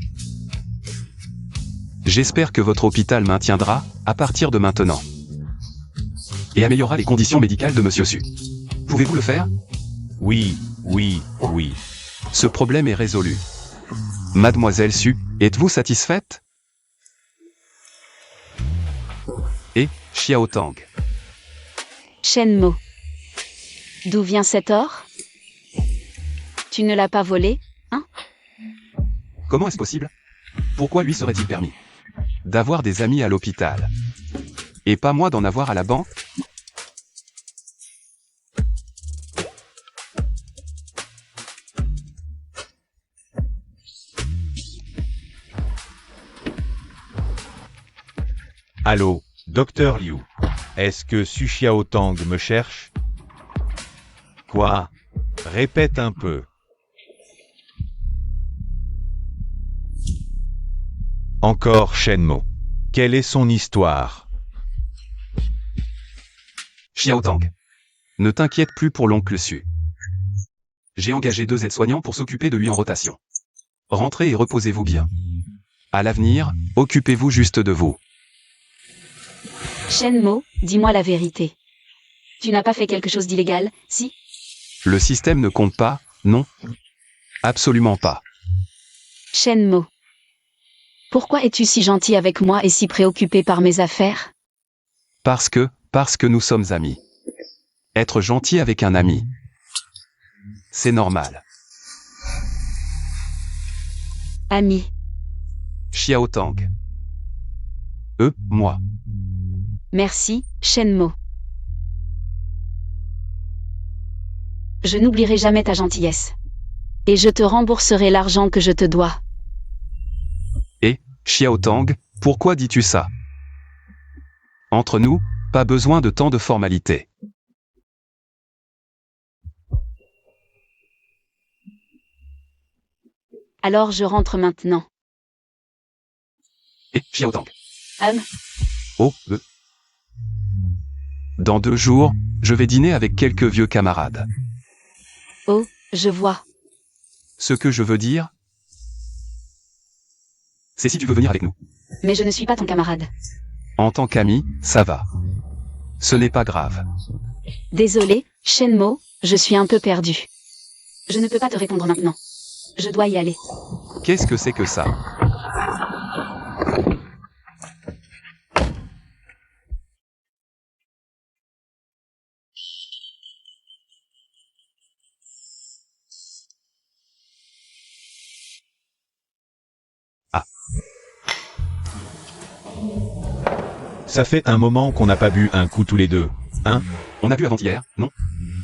J'espère que votre hôpital maintiendra, à partir de maintenant, et améliorera les conditions médicales de Monsieur Su. Pouvez-vous le faire? oui, oui, oui. Ce problème est résolu. Mademoiselle Su, êtes-vous satisfaite? Et, Xiao Tang, Shenmo. D'où vient cet or? Tu ne l'as pas volé, hein? comment est-ce possible? Pourquoi lui serait-il permis d'avoir des amis à l'hôpital? Et pas moi d'en avoir à la banque? Allô, Docteur Liu. Est-ce que Su Xiaotang me cherche? Quoi? Répète un peu. Encore Shenmo. Quelle est son histoire? Xiao Tang. Ne t'inquiète plus pour l'oncle Su. J'ai engagé 2 aides-soignants pour s'occuper de lui en rotation. Rentrez et reposez-vous bien. À l'avenir, occupez-vous juste de vous. Shenmo, dis-moi la vérité. Tu n'as pas fait quelque chose d'illégal, si? Le système ne compte pas, non? Absolument pas. Shenmo. Pourquoi es-tu si gentil avec moi et si préoccupé par mes affaires? Parce que nous sommes amis. Être gentil avec un ami, c'est normal. Ami. Xiao Tang. Moi. Merci, Shenmo. Je n'oublierai jamais ta gentillesse. Et je te rembourserai l'argent que je te dois. Et, Xiao Tang, pourquoi dis-tu ça? Entre nous, pas besoin de tant de formalités. Alors je rentre maintenant. Et, Xiao Tang. Hum, Oh, Dans 2 jours, je vais dîner avec quelques vieux camarades. oh, je vois. Ce que je veux dire, c'est si tu veux venir avec nous. Mais je ne suis pas ton camarade. En tant qu'ami, ça va. Ce n'est pas grave. Désolé, Shenmo, je suis un peu perdu. Je ne peux pas te répondre maintenant. Je dois y aller. Qu'est-ce que c'est que ça? Ça fait un moment qu'on n'a pas bu un coup tous les deux, hein? On a bu avant-hier, non?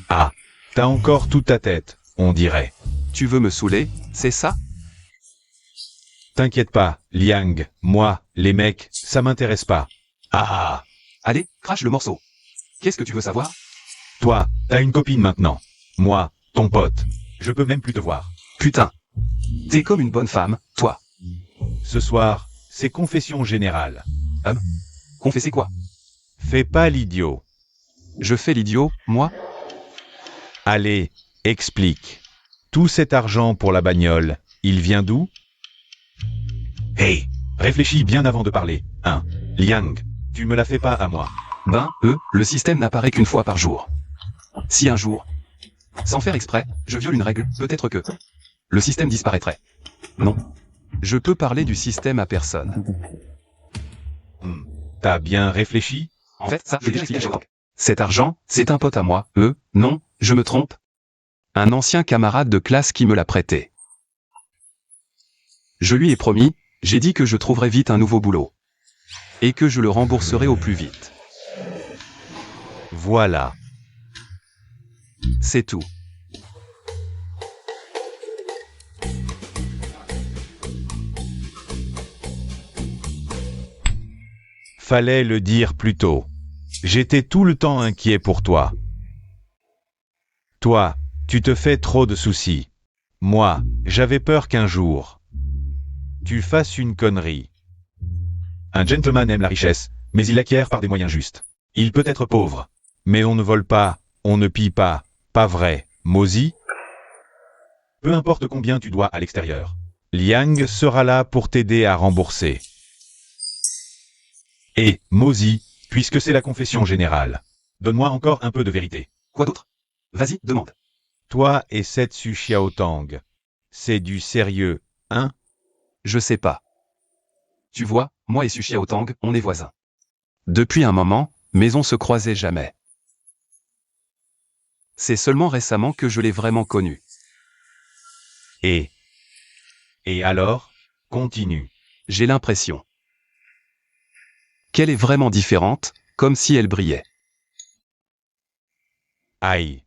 Ah, t'as encore toute ta tête, on dirait. Tu veux me saouler, c'est ça? T'inquiète pas, Liang, moi, les mecs, ça m'intéresse pas. Ah, Allez, crache le morceau. Qu'est-ce que tu veux savoir? toi, t'as une copine maintenant. Moi, ton pote. Je peux même plus te voir. Putain. T'es comme une bonne femme, toi. Ce soir, c'est confession générale. Confessez quoi? Fais pas l'idiot. Je fais l'idiot, moi? Allez, explique. Tout cet argent pour la bagnole, il vient d'où? Hey, réfléchis bien avant de parler, hein. Liang, tu me la fais pas à moi. Le système n'apparaît qu'une fois par jour. Si un jour, sans faire exprès, je viole une règle, peut-être que le système disparaîtrait. Non. Je peux parler du système à personne. T'as bien réfléchi? En fait, ça, j'ai déjà expliqué à Sherlock. Cet argent, c'est un pote à moi. Non, je me trompe. Un ancien camarade de classe qui me l'a prêté. Je lui ai promis, j'ai dit que je trouverais vite un nouveau boulot. Et que je le rembourserai au plus vite. Voilà. C'est tout. Fallait le dire plus tôt. J'étais tout le temps inquiet pour toi. Toi, tu te fais trop de soucis. Moi, j'avais peur qu'un jour, tu fasses une connerie. Un gentleman aime la richesse, mais il l'acquiert par des moyens justes. Il peut être pauvre, mais on ne vole pas, on ne pille pas vrai, Mozi? Peu importe combien tu dois à l'extérieur. Liang sera là pour t'aider à rembourser. Et, Mozi, puisque c'est la confession générale, donne-moi encore un peu de vérité. Quoi d'autre? Vas-y, demande. Toi et cette Su Xiaotang, c'est du sérieux, hein? Je sais pas. Tu vois, moi et Su Xiaotang, on est voisins. Depuis un moment, mais on se croisait jamais. C'est seulement récemment que je l'ai vraiment connu. Et alors, continue. J'ai l'impression qu'elle est vraiment différente, comme si elle brillait. Aïe.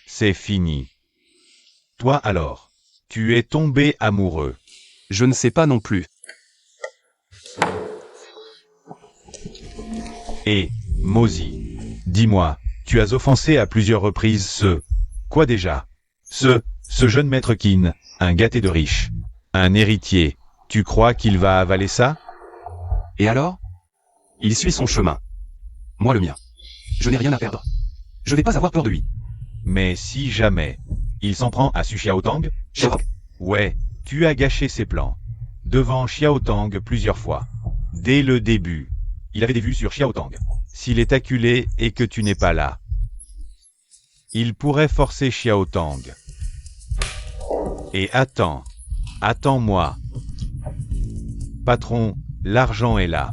C'est fini. Toi alors, tu es tombé amoureux. Je ne sais pas non plus. Et, Mozi, dis-moi, tu as offensé à plusieurs reprises ce... Quoi déjà? Ce jeune maître Qin, un gâté de riche. Un héritier. Tu crois qu'il va avaler ça? Et alors? Il suit son chemin. Moi le mien. Je n'ai rien à perdre. Je vais pas avoir peur de lui. Mais si jamais, il s'en prend à Su Xiaotang? Xiaotang. Ouais, tu as gâché ses plans. Devant Xiaotang plusieurs fois. Dès le début, il avait des vues sur Xiaotang. S'il est acculé et que tu n'es pas là, il pourrait forcer Xiaotang. Et attends-moi. Patron, l'argent est là.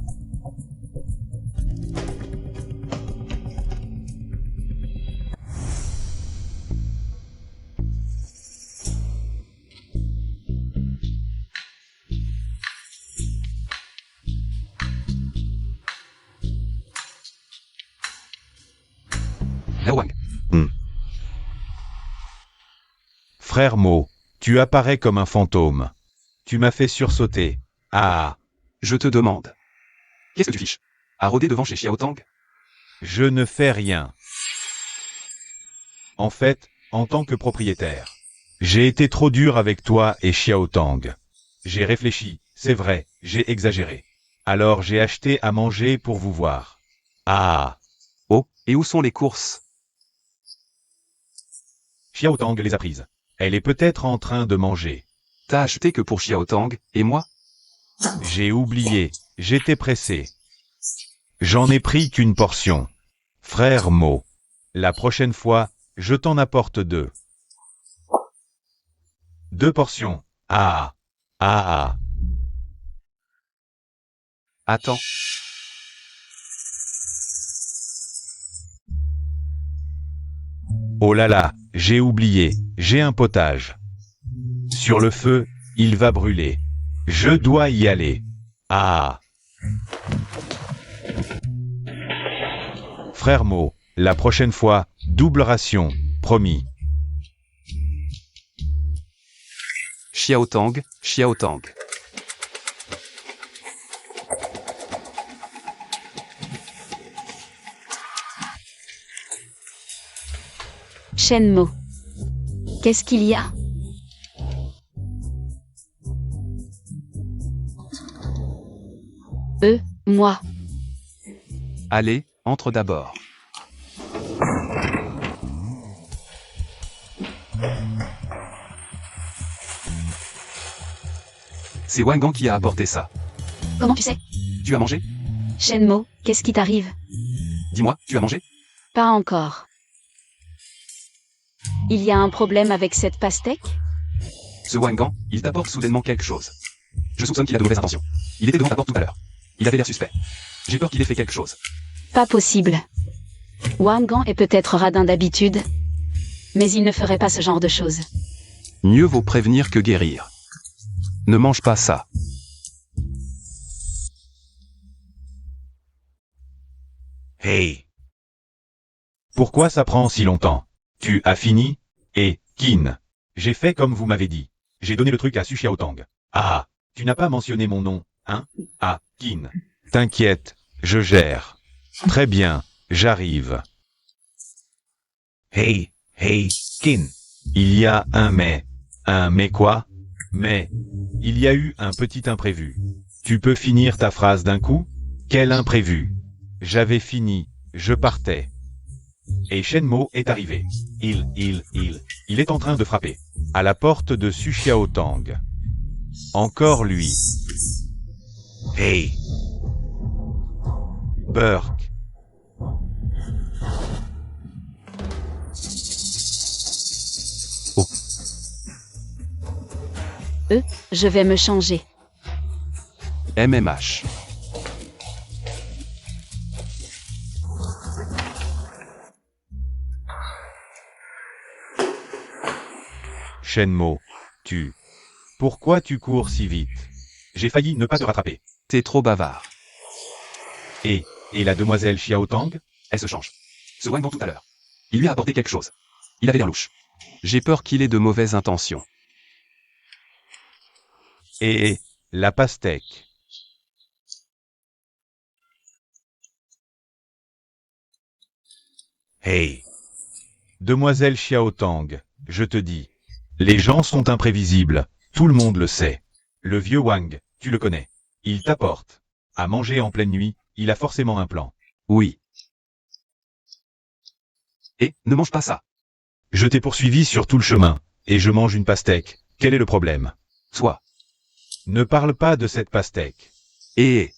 La Wang. Frère Mo, tu apparais comme un fantôme. Tu m'as fait sursauter. Ah, Je te demande. Qu'est-ce que tu fiches? À rôder devant chez Xiaotang? je ne fais rien. En fait, en tant que propriétaire, j'ai été trop dur avec toi et Xiaotang. J'ai réfléchi, c'est vrai, j'ai exagéré. Alors j'ai acheté à manger pour vous voir. Ah, Oh, et où sont les courses? Xiaotang les a prises. Elle est peut-être en train de manger. T'as acheté que pour Xiaotang, et moi? J'ai oublié, j'étais pressé. J'en ai pris qu'une portion. Frère Mo, la prochaine fois, je t'en apporte 2. 2 portions. Ah. Attends. Oh là là, j'ai oublié, j'ai un potage. Sur le feu, il va brûler. Je dois y aller. Ah. Frère Mo, la prochaine fois, double ration, promis. Xiaotang. Shenmo. Qu'est-ce qu'il y a? Moi. Allez, entre d'abord. C'est Wangan qui a apporté ça. Comment tu sais? Tu as mangé? Shenmo, qu'est-ce qui t'arrive? Dis-moi, tu as mangé? Pas encore. Il y a un problème avec cette pastèque? Ce Wangan, il t'apporte soudainement quelque chose. Je soupçonne qu'il a de mauvaises intentions. Il était devant ta porte tout à l'heure. Il avait l'air suspect. J'ai peur qu'il ait fait quelque chose. Pas possible. Wangan est peut-être radin d'habitude, mais il ne ferait pas ce genre de choses. Mieux vaut prévenir que guérir. Ne mange pas ça. Hey. Pourquoi ça prend si longtemps? Tu as fini? Et, Kin. J'ai fait comme vous m'avez dit. J'ai donné le truc à Su Xiaotang. Ah, tu n'as pas mentionné mon nom, hein? Ah, Kin. T'inquiète, je gère. Très bien, j'arrive. Hey, Kin. Il y a un mais. Un mais quoi? Mais, il y a eu un petit imprévu. Tu peux finir ta phrase d'un coup? Quel imprévu? J'avais fini, je partais. Et Shenmo est arrivé. Il est en train de frapper. À la porte de Su Xiaotang. Encore lui. Hey. Burke. Je vais me changer. MMH. Shenmo, pourquoi tu cours si vite? J'ai failli ne pas te rattraper. T'es trop bavard. Et la demoiselle Xiaotang? Elle se change. Ce Wang tout à l'heure. Il lui a apporté quelque chose. Il avait l'air louche. J'ai peur qu'il ait de mauvaises intentions. Et la pastèque? Hey. Demoiselle Xiaotang, je te dis. Les gens sont imprévisibles, tout le monde le sait. Le vieux Wang, tu le connais. Il t'apporte à manger en pleine nuit, il a forcément un plan. Oui. Et, ne mange pas ça. Je t'ai poursuivi sur tout le chemin, et je mange une pastèque. Quel est le problème? Toi. Ne parle pas de cette pastèque. Et.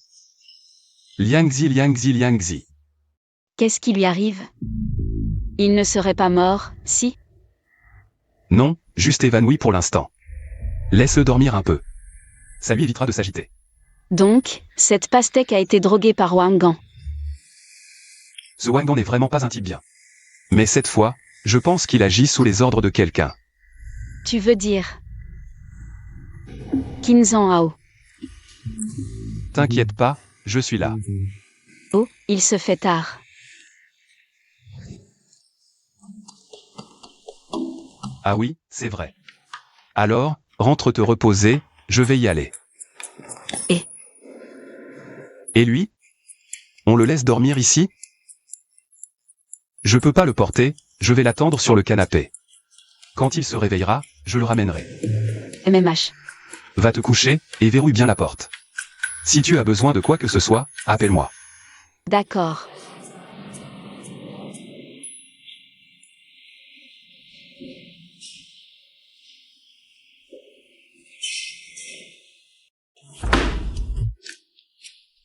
Liangzi. Qu'est-ce qui lui arrive? Il ne serait pas mort, si? Non, juste évanoui pour l'instant. Laisse-le dormir un peu. Ça lui évitera de s'agiter. Donc, cette pastèque a été droguée par Wangan. Ce Wangan n'est vraiment pas un type bien. Mais cette fois, je pense qu'il agit sous les ordres de quelqu'un. Tu veux dire Qin Zhanhao. T'inquiète pas, je suis là. Oh, il se fait tard. Ah oui, c'est vrai. Alors, rentre te reposer, je vais y aller. Et lui? On le laisse dormir ici? Je peux pas le porter, je vais l'attendre sur le canapé. Quand il se réveillera, je le ramènerai. MMH. Va te coucher, et verrouille bien la porte. Si tu as besoin de quoi que ce soit, appelle-moi. D'accord.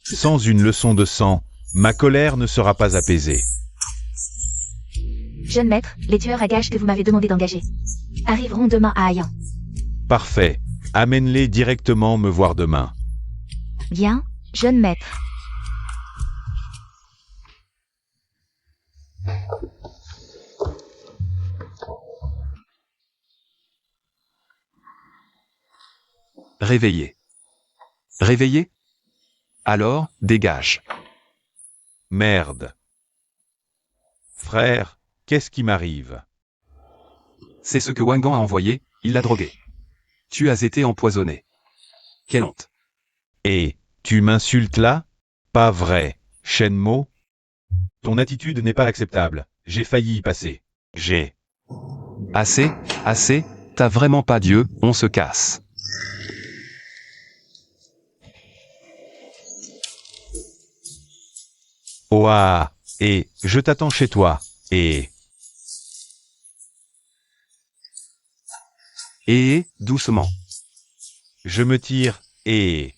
Sans une leçon de sang, ma colère ne sera pas apaisée. Jeune maître, les tueurs à gages que vous m'avez demandé d'engager arriveront demain à Ayan. Parfait. Amène-les directement me voir demain. Bien, jeune maître. Réveillé. Réveillé? Alors, dégage. Merde. Frère, qu'est-ce qui m'arrive? C'est ce que Wangan a envoyé, il l'a drogué. Tu as été empoisonné. Quelle honte. Et, tu m'insultes là? Pas vrai, Shenmo? Ton attitude n'est pas acceptable, j'ai failli y passer. Assez, t'as vraiment pas Dieu, on se casse. Ouah, et, je t'attends chez toi, et... Et, doucement. Je me tire, et...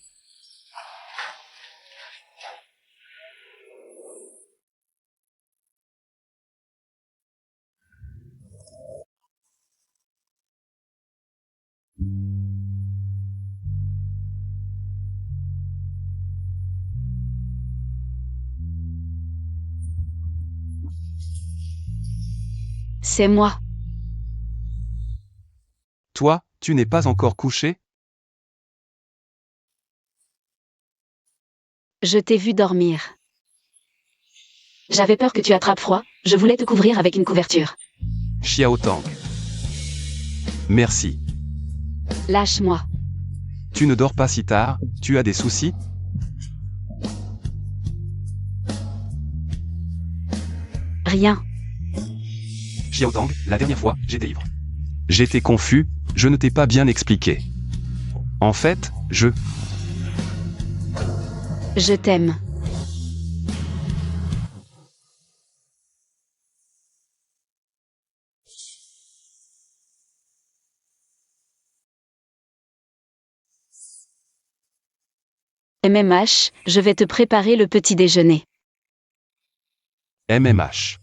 C'est moi. Toi, tu n'es pas encore couché? Je t'ai vu dormir. J'avais peur que tu attrapes froid, Je voulais te couvrir avec une couverture. Xiao Tang. Merci. Lâche-moi. Tu ne dors pas si tard, tu as des soucis? Rien. Xiao Tang, la dernière fois, j'étais ivre. J'étais confus, je ne t'ai pas bien expliqué. En fait, Je t'aime. MMH, je vais te préparer le petit déjeuner. MMH.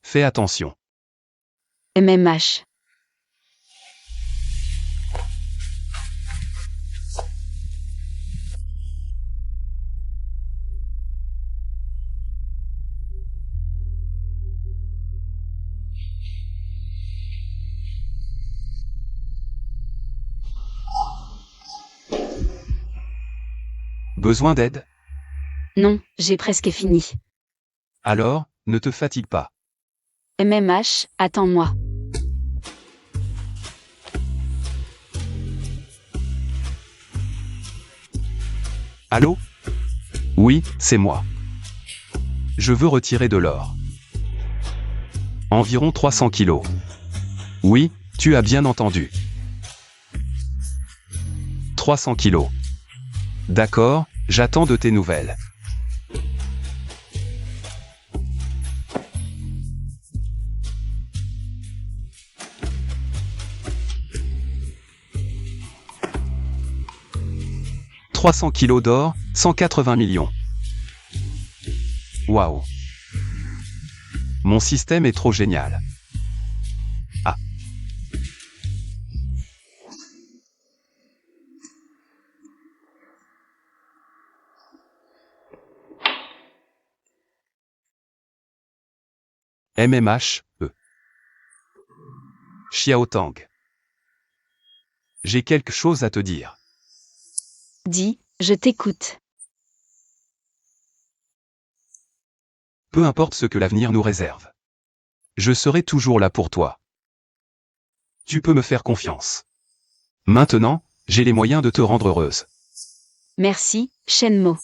Fais attention. MMH. Besoin d'aide? Non, j'ai presque fini. Alors, ne te fatigue pas. MMH, attends-moi. Allô? Oui, c'est moi. Je veux retirer de l'or. Environ 300 kilos. Oui, tu as bien entendu. 300 kilos. D'accord, j'attends de tes nouvelles. « 300 kilos d'or, 180 millions. Waouh. Mon système est trop génial. Ah. MMH, Xiao Tang. J'ai quelque chose à te dire. Dis, je t'écoute. Peu importe ce que l'avenir nous réserve. Je serai toujours là pour toi. Tu peux me faire confiance. Maintenant, j'ai les moyens de te rendre heureuse. Merci, Shenmo.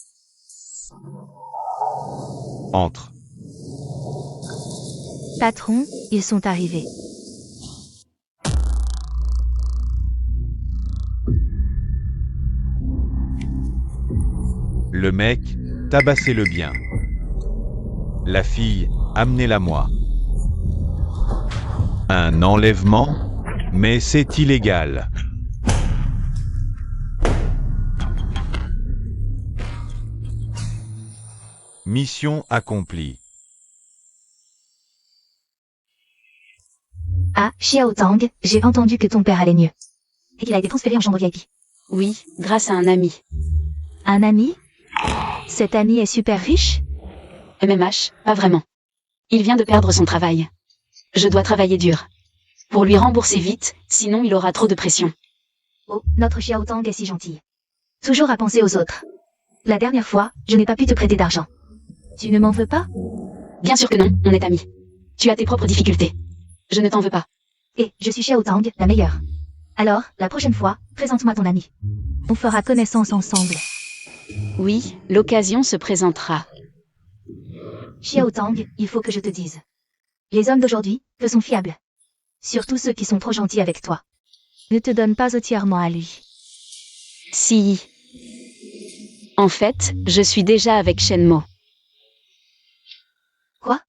Entre. Patron, ils sont arrivés. Le mec, tabassez-le bien. La fille, amenez-la moi. Un enlèvement? Mais c'est illégal. Mission accomplie. Ah, Xiao Tang, j'ai entendu que ton père allait mieux. Et qu'il a été transféré en chambre VIP. Oui, grâce à un ami. Un ami? Cet ami est super riche? MMH, pas vraiment. Il vient de perdre son travail. Je dois travailler dur. Pour lui rembourser vite, sinon il aura trop de pression. Oh, notre Xiao Tang est si gentil. Toujours à penser aux autres. La dernière fois, je n'ai pas pu te prêter d'argent. Tu ne m'en veux pas? Bien sûr que non, on est amis. Tu as tes propres difficultés. Je ne t'en veux pas. Et je suis Xiao Tang, la meilleure. Alors, la prochaine fois, présente-moi ton ami. On fera connaissance ensemble. Oui, l'occasion se présentera. Xiao Tang, il faut que je te dise. Les hommes d'aujourd'hui, peu sont fiables. Surtout ceux qui sont trop gentils avec toi. Ne te donne pas entièrement à lui. Si. En fait, je suis déjà avec Shenmo. Quoi?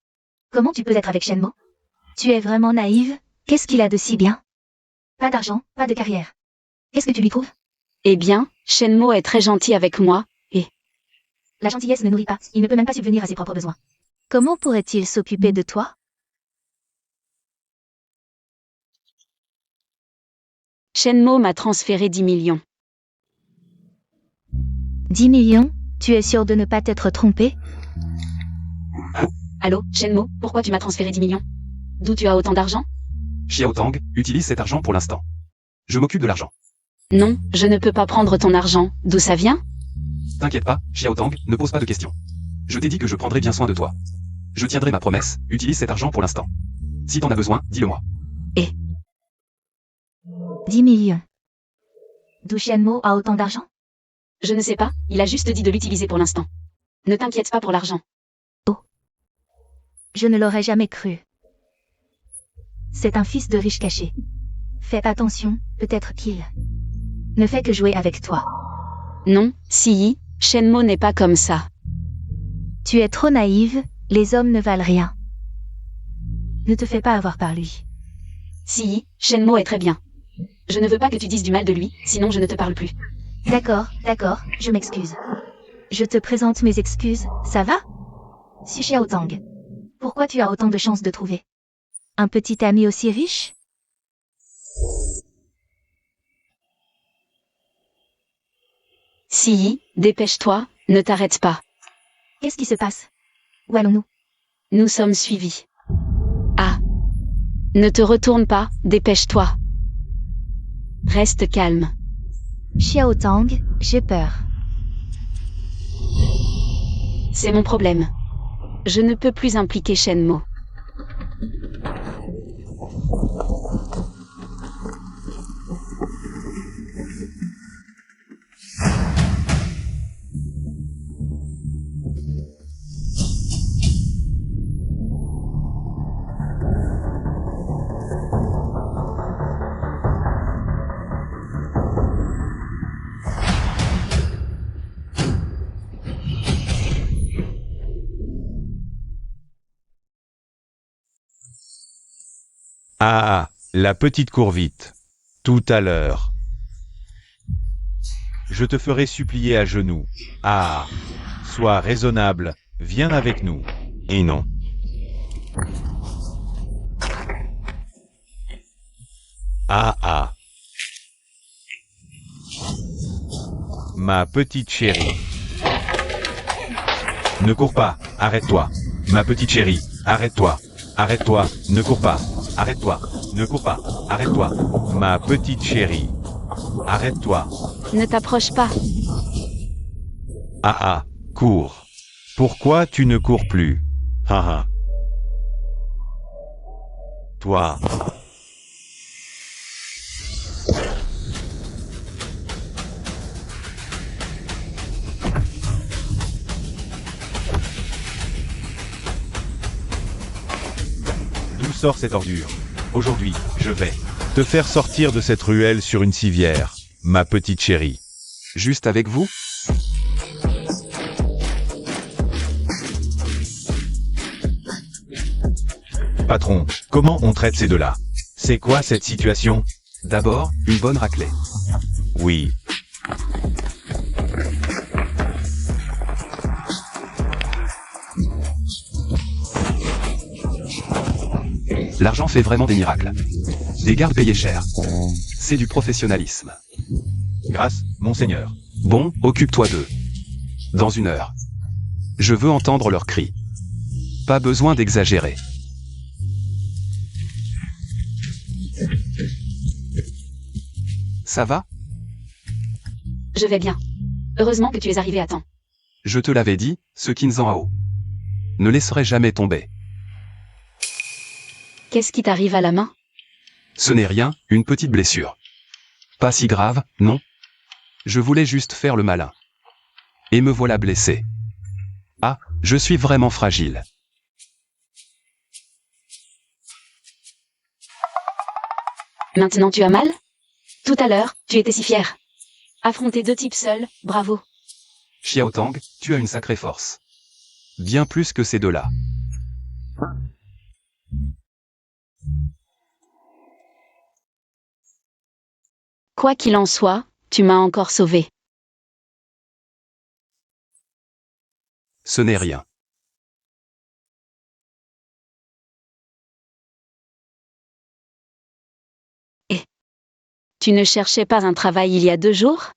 Comment tu peux être avec Shenmo? Tu es vraiment naïve? Qu'est-ce qu'il a de si bien? Pas d'argent, pas de carrière. Qu'est-ce que tu lui trouves? Eh bien, Shenmo est très gentil avec moi, et... La gentillesse ne nourrit pas, il ne peut même pas subvenir à ses propres besoins. Comment pourrait-il s'occuper de toi? Shenmo m'a transféré 10 millions. 10 millions? Tu es sûr de ne pas t'être trompé? Allô, Shenmo, pourquoi tu m'as transféré 10 millions? D'où tu as autant d'argent? Xiaotang, utilise cet argent pour l'instant. Je m'occupe de l'argent. Non, je ne peux pas prendre ton argent. D'où ça vient? T'inquiète pas, Xiaotang, ne pose pas de questions. Je t'ai dit que je prendrai bien soin de toi. Je tiendrai ma promesse, utilise cet argent pour l'instant. Si t'en as besoin, dis-le-moi. 10 millions. D'où Shenmo a autant d'argent? Je ne sais pas, il a juste dit de l'utiliser pour l'instant. Ne t'inquiète pas pour l'argent. Je ne l'aurais jamais cru. C'est un fils de riche caché. Fais attention, peut-être qu'il ne fait que jouer avec toi. Non, Si, Shenmo n'est pas comme ça. Tu es trop naïve, les hommes ne valent rien. Ne te fais pas avoir par lui. Si, Shenmo est très bien. Je ne veux pas que tu dises du mal de lui, sinon je ne te parle plus. D'accord, je m'excuse. Je te présente mes excuses, ça va? Si Xiaotang. Pourquoi tu as autant de chances de trouver un petit ami aussi riche? Si, dépêche-toi, ne t'arrête pas. Qu'est-ce qui se passe? Où allons-nous? Nous sommes suivis. Ah. Ne te retourne pas, dépêche-toi. Reste calme. Xiaotang, j'ai peur. C'est mon problème. Je ne peux plus impliquer Shenmo. Ah, la petite court vite. Tout à l'heure. Je te ferai supplier à genoux. Ah, sois raisonnable, viens avec nous. Et non. Ah. Ma petite chérie. Ne cours pas, arrête-toi. Ma petite chérie, arrête-toi. Arrête-toi, ne cours pas. Arrête-toi, ne cours pas. Arrête-toi. Ma petite chérie. Arrête-toi. Ne t'approche pas. Ah, cours. Pourquoi tu ne cours plus? Haha. Toi. D'où sort cette ordure? Aujourd'hui, je vais te faire sortir de cette ruelle sur une civière, ma petite chérie. Juste avec vous? Patron, comment on traite ces deux-là? C'est quoi cette situation? D'abord, une bonne raclée. Oui. L'argent fait vraiment des miracles. Des gardes payés cher. C'est du professionnalisme. Grâce, monseigneur. Bon, occupe-toi d'eux. Dans 1 heure. Je veux entendre leurs cris. Pas besoin d'exagérer. Ça va? Je vais bien. Heureusement que tu es arrivé à temps. Je te l'avais dit, ce Kinzan ne laisserait jamais tomber. Qu'est-ce qui t'arrive à la main? Ce n'est rien, une petite blessure. Pas si grave, non? Je voulais juste faire le malin. Et me voilà blessé. Ah, je suis vraiment fragile. Maintenant tu as mal? Tout à l'heure, tu étais si fier. Affronter 2 types seuls, bravo. Xiaotang, tu as une sacrée force. Bien plus que ces deux-là. Quoi qu'il en soit, tu m'as encore sauvé. Ce n'est rien. Tu ne cherchais pas un travail il y a 2 jours?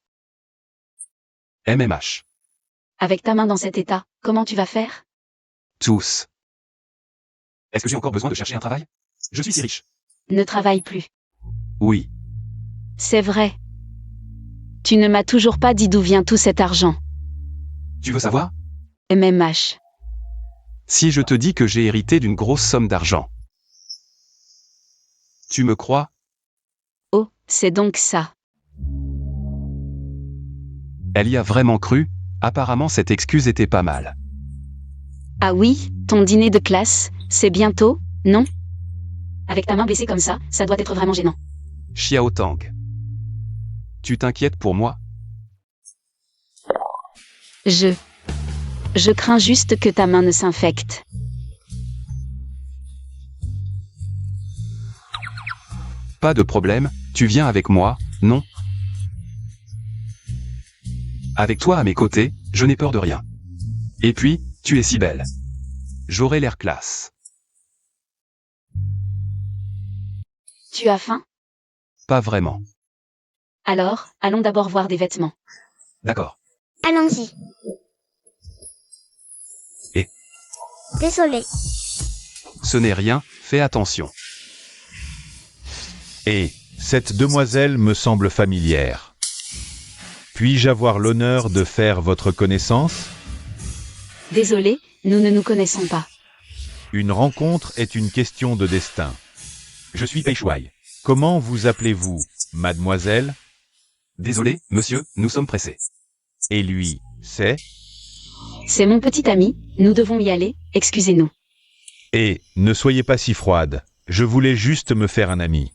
MMH. Avec ta main dans cet état, comment tu vas faire? Tous. Est-ce que j'ai encore besoin de chercher un travail? Je suis si riche. Ne travaille plus. Oui. C'est vrai. Tu ne m'as toujours pas dit d'où vient tout cet argent. Tu veux savoir? MMH. Si je te dis que j'ai hérité d'une grosse somme d'argent. Tu me crois? Oh, c'est donc ça. Elle y a vraiment cru, apparemment cette excuse était pas mal. Ah oui, ton dîner de classe, c'est bientôt, non? Avec ta main baissée comme ça doit être vraiment gênant. Xiao Tang. Tu t'inquiètes pour moi? Je crains juste que ta main ne s'infecte. Pas de problème, tu viens avec moi, non? Avec toi à mes côtés, je n'ai peur de rien. Et puis, tu es si belle. J'aurai l'air classe. Tu as faim? Pas vraiment. Alors, allons d'abord voir des vêtements. D'accord. Allons-y. Et? Désolé. Ce n'est rien, fais attention. Et cette demoiselle me semble familière. Puis-je avoir l'honneur de faire votre connaissance? Désolé, nous ne nous connaissons pas. Une rencontre est une question de destin. Je suis Pei Shuai. Comment vous appelez-vous, mademoiselle? Désolé, monsieur, nous sommes pressés. Et lui, c'est? C'est mon petit ami, nous devons y aller, excusez-nous. Et ne soyez pas si froide. Je voulais juste me faire un ami.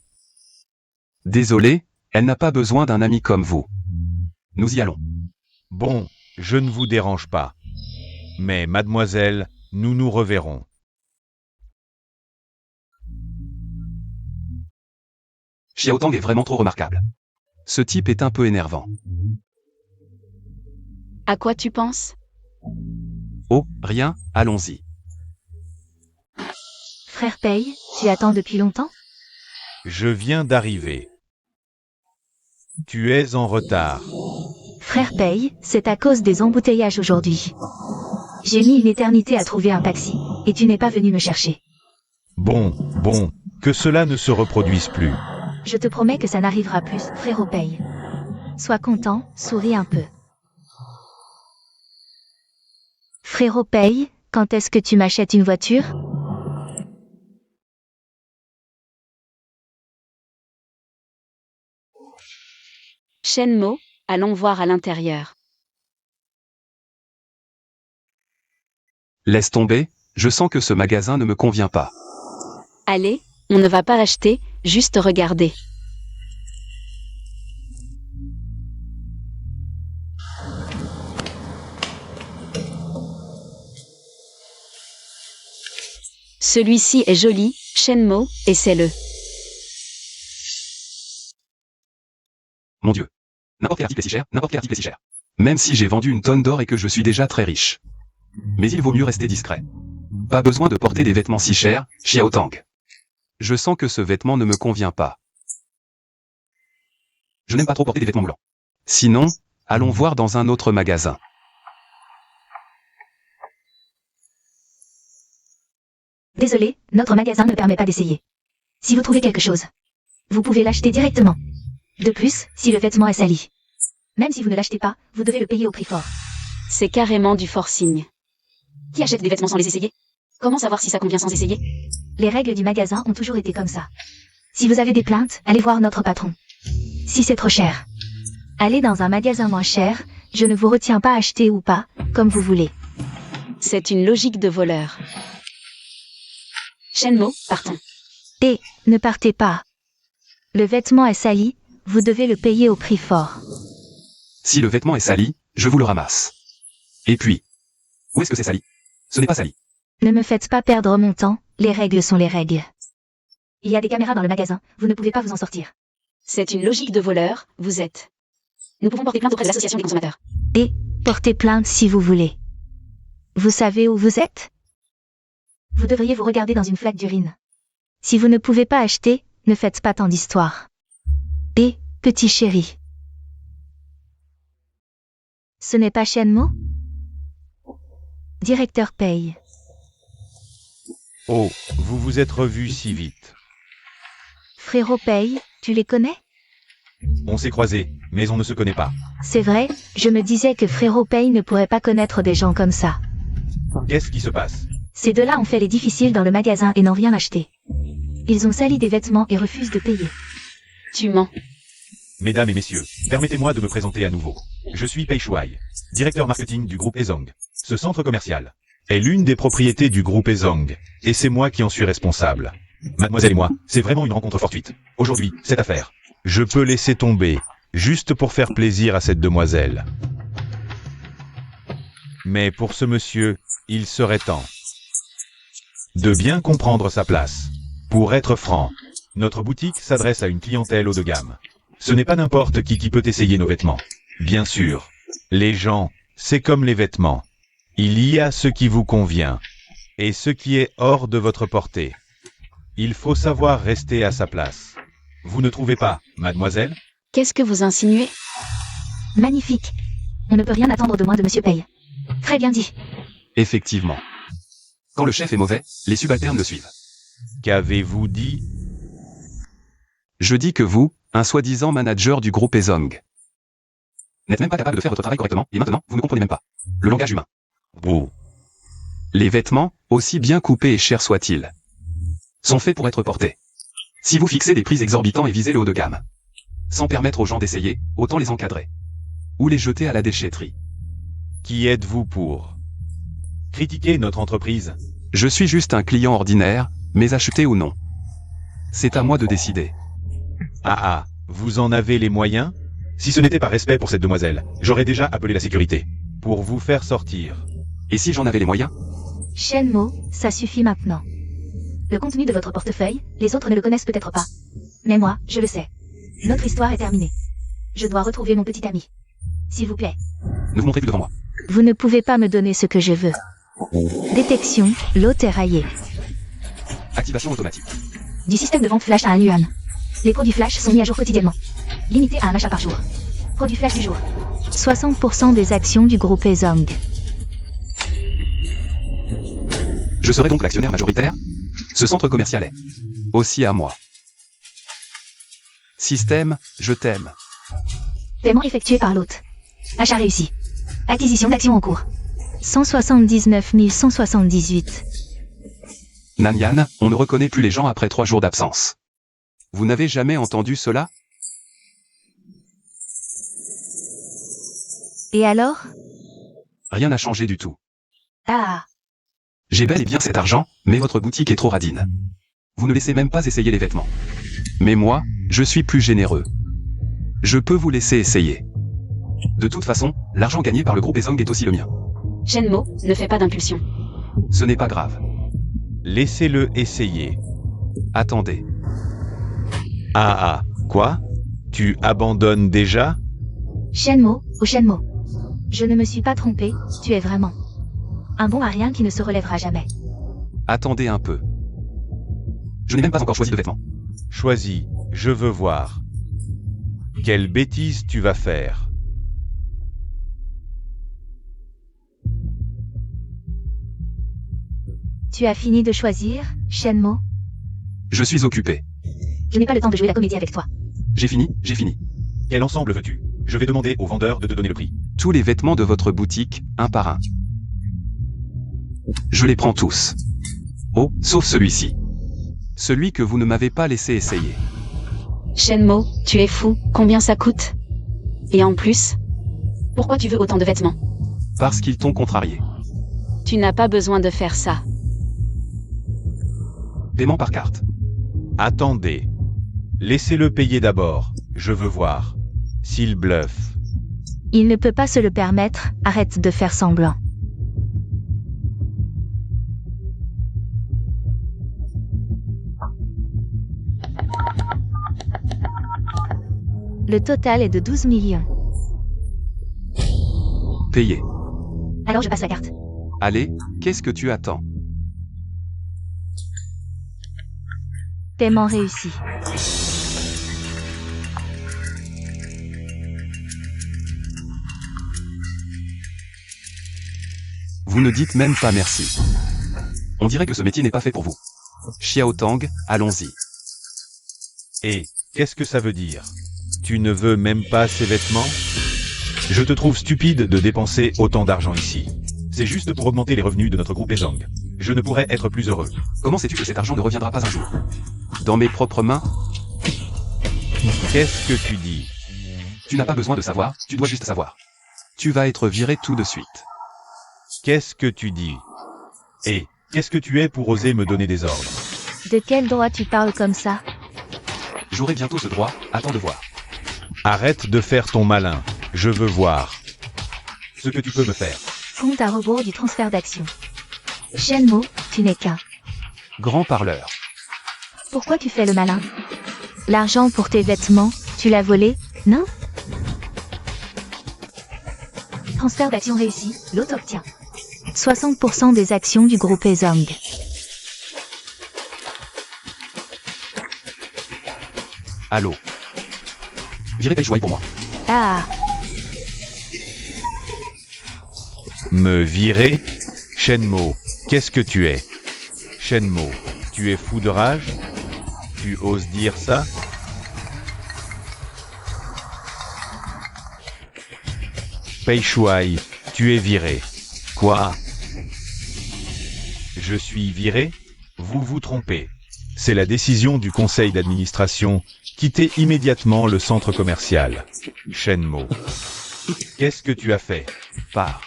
Désolé, elle n'a pas besoin d'un ami comme vous. Nous y allons. Bon, je ne vous dérange pas. Mais mademoiselle, nous nous reverrons. Xiao Tang est vraiment trop remarquable. Ce type est un peu énervant. À quoi tu penses? Oh, rien, allons-y. Frère Pei, tu attends depuis longtemps? Je viens d'arriver. Tu es en retard. Frère Pei, c'est à cause des embouteillages aujourd'hui. J'ai mis une éternité à trouver un taxi, et tu n'es pas venu me chercher. Bon, que cela ne se reproduise plus. Je te promets que ça n'arrivera plus, frère Pei. Sois content, souris un peu. Frérot Pei, quand est-ce que tu m'achètes une voiture? Shenmo, allons voir à l'intérieur. Laisse tomber, je sens que ce magasin ne me convient pas. Allez, on ne va pas acheter, juste regarder. Celui-ci est joli, Shenmo, essaie-le. Mon Dieu. N'importe quel article est si cher, n'importe quel article est si cher. Même si j'ai vendu une tonne d'or et que je suis déjà très riche. Mais il vaut mieux rester discret. Pas besoin de porter des vêtements si chers, Xiao Tang. Je sens que ce vêtement ne me convient pas. Je n'aime pas trop porter des vêtements blancs. Sinon, allons voir dans un autre magasin. Désolé, notre magasin ne permet pas d'essayer. Si vous trouvez quelque chose, vous pouvez l'acheter directement. De plus, si le vêtement est sali, même si vous ne l'achetez pas, vous devez le payer au prix fort. C'est carrément du forcing. Qui achète des vêtements sans les essayer? Comment savoir si ça convient sans essayer? Les règles du magasin ont toujours été comme ça. Si vous avez des plaintes, allez voir notre patron. Si c'est trop cher, allez dans un magasin moins cher, je ne vous retiens pas à acheter ou pas, comme vous voulez. C'est une logique de voleur. Shenmo, partons. Et, ne partez pas. Le vêtement est sali, vous devez le payer au prix fort. Si le vêtement est sali, je vous le ramasse. Et puis, où est-ce que c'est sali? Ce n'est pas sali. Ne me faites pas perdre mon temps, les règles sont les règles. Il y a des caméras dans le magasin, vous ne pouvez pas vous en sortir. C'est une logique de voleur, vous êtes. Nous pouvons porter plainte auprès de l'association des consommateurs. Et, portez plainte si vous voulez. Vous savez où vous êtes? Vous devriez vous regarder dans une flaque d'urine. Si vous ne pouvez pas acheter, ne faites pas tant d'histoire. Et, petit chéri. Ce n'est pas Shenmo? Directeur Pei. Oh, vous vous êtes revus si vite. Frérot Paye, tu les connais? On s'est croisés, mais on ne se connaît pas. C'est vrai, je me disais que Frérot Paye ne pourrait pas connaître des gens comme ça. Qu'est-ce qui se passe? Ces deux-là ont fait les difficiles dans le magasin et n'ont rien acheté. Ils ont sali des vêtements et refusent de payer. Tu mens. Mesdames et messieurs, permettez-moi de me présenter à nouveau. Je suis Pei Shuai, directeur marketing du groupe Ezong. Ce centre commercial est l'une des propriétés du groupe Ezong, et c'est moi qui en suis responsable. Mademoiselle et moi, c'est vraiment une rencontre fortuite. Aujourd'hui, cette affaire, je peux laisser tomber, juste pour faire plaisir à cette demoiselle. Mais pour ce monsieur, il serait temps de bien comprendre sa place. Pour être franc, notre boutique s'adresse à une clientèle haut de gamme. Ce n'est pas n'importe qui peut essayer nos vêtements. Bien sûr, les gens, c'est comme les vêtements. Il y a ce qui vous convient, et ce qui est hors de votre portée. Il faut savoir rester à sa place. Vous ne trouvez pas, mademoiselle? Qu'est-ce que vous insinuez? Magnifique. On ne peut rien attendre de moins de Monsieur Paye. Très bien dit. Effectivement. Quand le chef est mauvais, les subalternes le suivent. Qu'avez-vous dit? Je dis que vous, un soi-disant manager du groupe Ezong, n'êtes même pas capable de faire votre travail correctement, et maintenant, vous ne comprenez même pas le langage humain. Oh. Les vêtements, aussi bien coupés et chers soient-ils, sont faits pour être portés. Si vous fixez des prix exorbitants et visez le haut de gamme, sans permettre aux gens d'essayer, autant les encadrer. Ou les jeter à la déchetterie. Qui êtes-vous pour critiquer notre entreprise? Je suis juste un client ordinaire, mais acheté ou non. C'est à moi de décider. Ah, vous en avez les moyens? Si ce n'était pas respect pour cette demoiselle, j'aurais déjà appelé la sécurité pour vous faire sortir. Et si j'en avais les moyens? Shenmo, ça suffit maintenant. Le contenu de votre portefeuille, les autres ne le connaissent peut-être pas. Mais moi, je le sais. Notre histoire est terminée. Je dois retrouver mon petit ami. S'il vous plaît. Ne vous montrez plus devant moi. Vous ne pouvez pas me donner ce que je veux. Détection, l'eau terraillée. Activation automatique. Du système de vente flash à 1 yuan. Les produits flash sont mis à jour quotidiennement. Limité à un achat par jour. Produit flash du jour. 60% des actions du groupe Ezong. Je serai donc l'actionnaire majoritaire? Ce centre commercial est aussi à moi. Système, je t'aime. Paiement effectué par l'hôte. Achat réussi. Acquisition d'actions en cours. 179 178. Nanyan, on ne reconnaît plus les gens après 3 jours d'absence. Vous n'avez jamais entendu cela? Et alors? Rien n'a changé du tout. Ah. J'ai bel et bien cet argent, mais votre boutique est trop radine. Vous ne laissez même pas essayer les vêtements. Mais moi, je suis plus généreux. Je peux vous laisser essayer. De toute façon, l'argent gagné par le groupe Ezong est aussi le mien. Shenmo, ne fais pas d'impulsion. Ce n'est pas grave. Laissez-le essayer. Attendez. Quoi? Tu abandonnes déjà? Shenmo, ou Shenmo. Je ne me suis pas trompé, tu es vraiment un bon à rien qui ne se relèvera jamais. Attendez un peu. Je n'ai même pas encore choisi de vêtements. Choisis, je veux voir. Quelle bêtise tu vas faire? Tu as fini de choisir, Shenmo? Je suis occupé. Je n'ai pas le temps de jouer la comédie avec toi. J'ai fini, j'ai fini. Quel ensemble veux-tu? Je vais demander au vendeur de te donner le prix. Tous les vêtements de votre boutique, un par un. Je les prends tous. Oh, sauf celui-ci. Celui que vous ne m'avez pas laissé essayer. Shenmo, tu es fou, combien ça coûte? Et en plus, pourquoi tu veux autant de vêtements? Parce qu'ils t'ont contrarié. Tu n'as pas besoin de faire ça. Paiement par carte. Attendez. Laissez-le payer d'abord, je veux voir. S'il bluffe. Il ne peut pas se le permettre, arrête de faire semblant. Le total est de 12 millions. Payé. Alors je passe la carte. Allez, qu'est-ce que tu attends? Paiement réussi. Vous ne dites même pas merci. On dirait que ce métier n'est pas fait pour vous. Xiao Tang, allons-y. Et, qu'est-ce que ça veut dire? Tu ne veux même pas ces vêtements? Je te trouve stupide de dépenser autant d'argent ici. C'est juste pour augmenter les revenus de notre groupe Ezong. Je ne pourrais être plus heureux. Comment sais-tu que cet argent ne reviendra pas un jour? Dans mes propres mains? Qu'est-ce que tu dis? Tu n'as pas besoin de savoir, tu dois juste savoir. Tu vas être viré tout de suite. Qu'est-ce que tu dis? Et, qu'est-ce que tu es pour oser me donner des ordres? De quel droit tu parles comme ça? J'aurai bientôt ce droit, attends de voir. Arrête de faire ton malin. Je veux voir ce que tu peux me faire. Compte à rebours du transfert d'action. Shenmue, tu n'es qu'un. Grand parleur. Pourquoi tu fais le malin? L'argent pour tes vêtements, tu l'as volé, non? Transfert d'action réussi, l'autre obtient 60% des actions du groupe Ezong. Allô. Virez Pei Shuai pour moi. Ah, Me virer? Shenmue, qu'est-ce que tu es? Shenmue, tu es fou de rage? Tu oses dire ça? Pei Shuai, tu es viré. Quoi? Je suis viré? Vous vous trompez. C'est la décision du conseil d'administration. Quittez immédiatement le centre commercial. Shenmue. Qu'est-ce que tu as fait? Pars.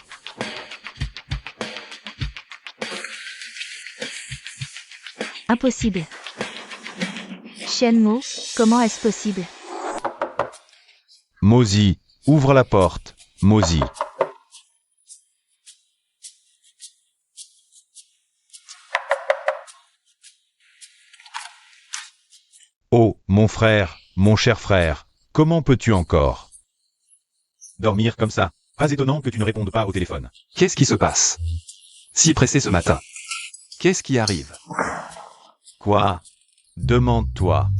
impossible. Shenmue, comment est-ce possible? Mozi, ouvre la porte. Mozi. Oh, mon frère, mon cher frère, comment peux-tu encore dormir comme ça? Pas étonnant que tu ne répondes pas au téléphone. Qu'est-ce qui se passe? Si pressé ce matin. Qu'est-ce qui arrive? Quoi? Demande-toi.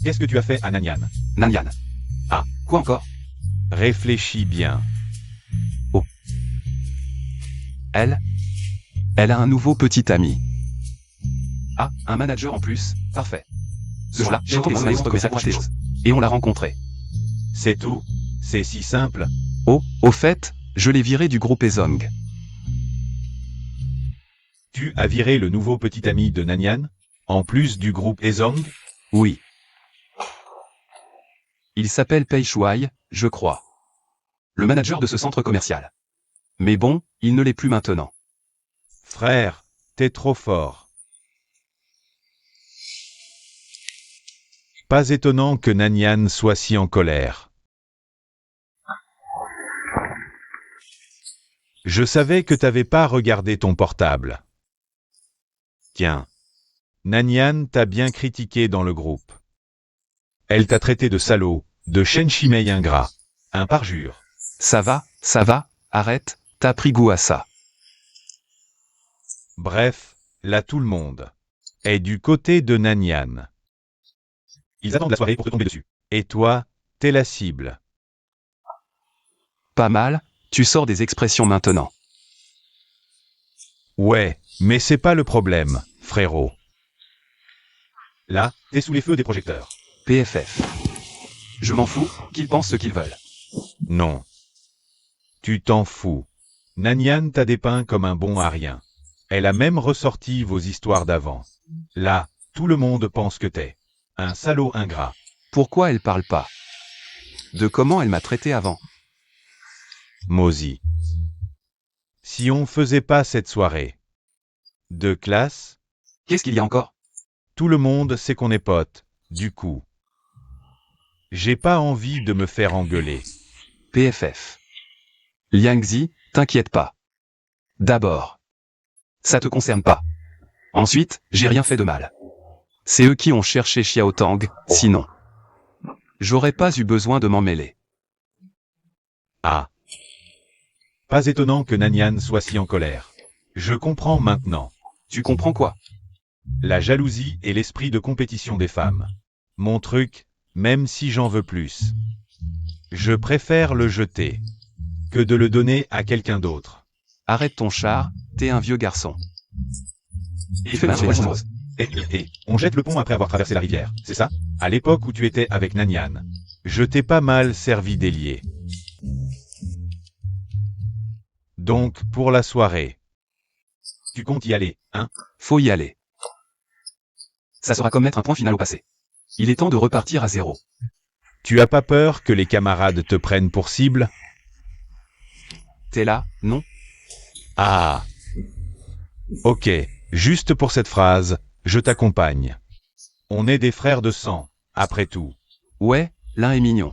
Qu'est-ce que tu as fait à Nanyang? Nanyang. Ah. Quoi encore? Réfléchis bien. Elle a un nouveau petit ami. Ah, un manager en plus. Parfait. Ce jour-là, j'ai été au centre commercial pour acheter des choses. Et on l'a rencontré. C'est tout? C'est si simple? Oh, au fait, je l'ai viré du groupe Ezong. Tu as viré le nouveau petit ami de Nanyang? En plus du groupe Ezong? Oui. Il s'appelle Pei Shuai, je crois. Le manager de ce centre commercial. Mais bon, il ne l'est plus maintenant. Frère, t'es trop fort. Pas étonnant que Nanyang soit si en colère. Je savais que t'avais pas regardé ton portable. Tiens. Nanyang t'a bien critiqué dans le groupe. Elle t'a traité de salaud, de Shenshimei ingrat. Un parjure. Ça va, arrête, t'as pris goût à ça. Bref, là tout le monde est du côté de Nanyang. Ils attendent la soirée pour te tomber dessus. Et toi, t'es la cible. Pas mal, tu sors des expressions maintenant. Ouais, mais c'est pas le problème, frérot. Là, t'es sous les feux des projecteurs. PFF. Je m'en fous, qu'ils pensent ce qu'ils veulent. Non. Tu t'en fous. Nanyang t'a dépeint comme un bon à rien. Elle a même ressorti vos histoires d'avant. Là, tout le monde pense que t'es un salaud ingrat. Pourquoi elle parle pas? De comment elle m'a traité avant? Mozi. Si on faisait pas cette soirée de classe, Qu'est-ce qu'il y a encore? tout le monde sait qu'on est potes, du coup. J'ai pas envie de me faire engueuler. PFF. Liangzi, t'inquiète pas. D'abord. Ça te concerne pas. Ensuite, j'ai rien fait de mal. C'est eux qui ont cherché Xiao Tang, sinon. J'aurais pas eu besoin de m'en mêler. Ah. Pas étonnant que Nanyang soit si en colère. Je comprends maintenant. Tu comprends quoi? La jalousie et l'esprit de compétition des femmes. Mon truc, même si j'en veux plus. Je préfère le jeter que de le donner à quelqu'un d'autre. Arrête ton char, t'es un vieux garçon. Et fais ma chose. On jette le pont après avoir traversé la rivière, c'est ça? À l'époque où tu étais avec Nanyane. Je t'ai pas mal servi d'ailier. Donc, pour la soirée. Tu comptes y aller, hein? Faut y aller. Ça sera comme mettre un point final au passé. Il est temps de repartir à zéro. Tu as pas peur que les camarades te prennent pour cible? T'es là, non? Ah. Ok, juste pour cette phrase, je t'accompagne. On est des frères de sang, après tout. Ouais, l'un est mignon.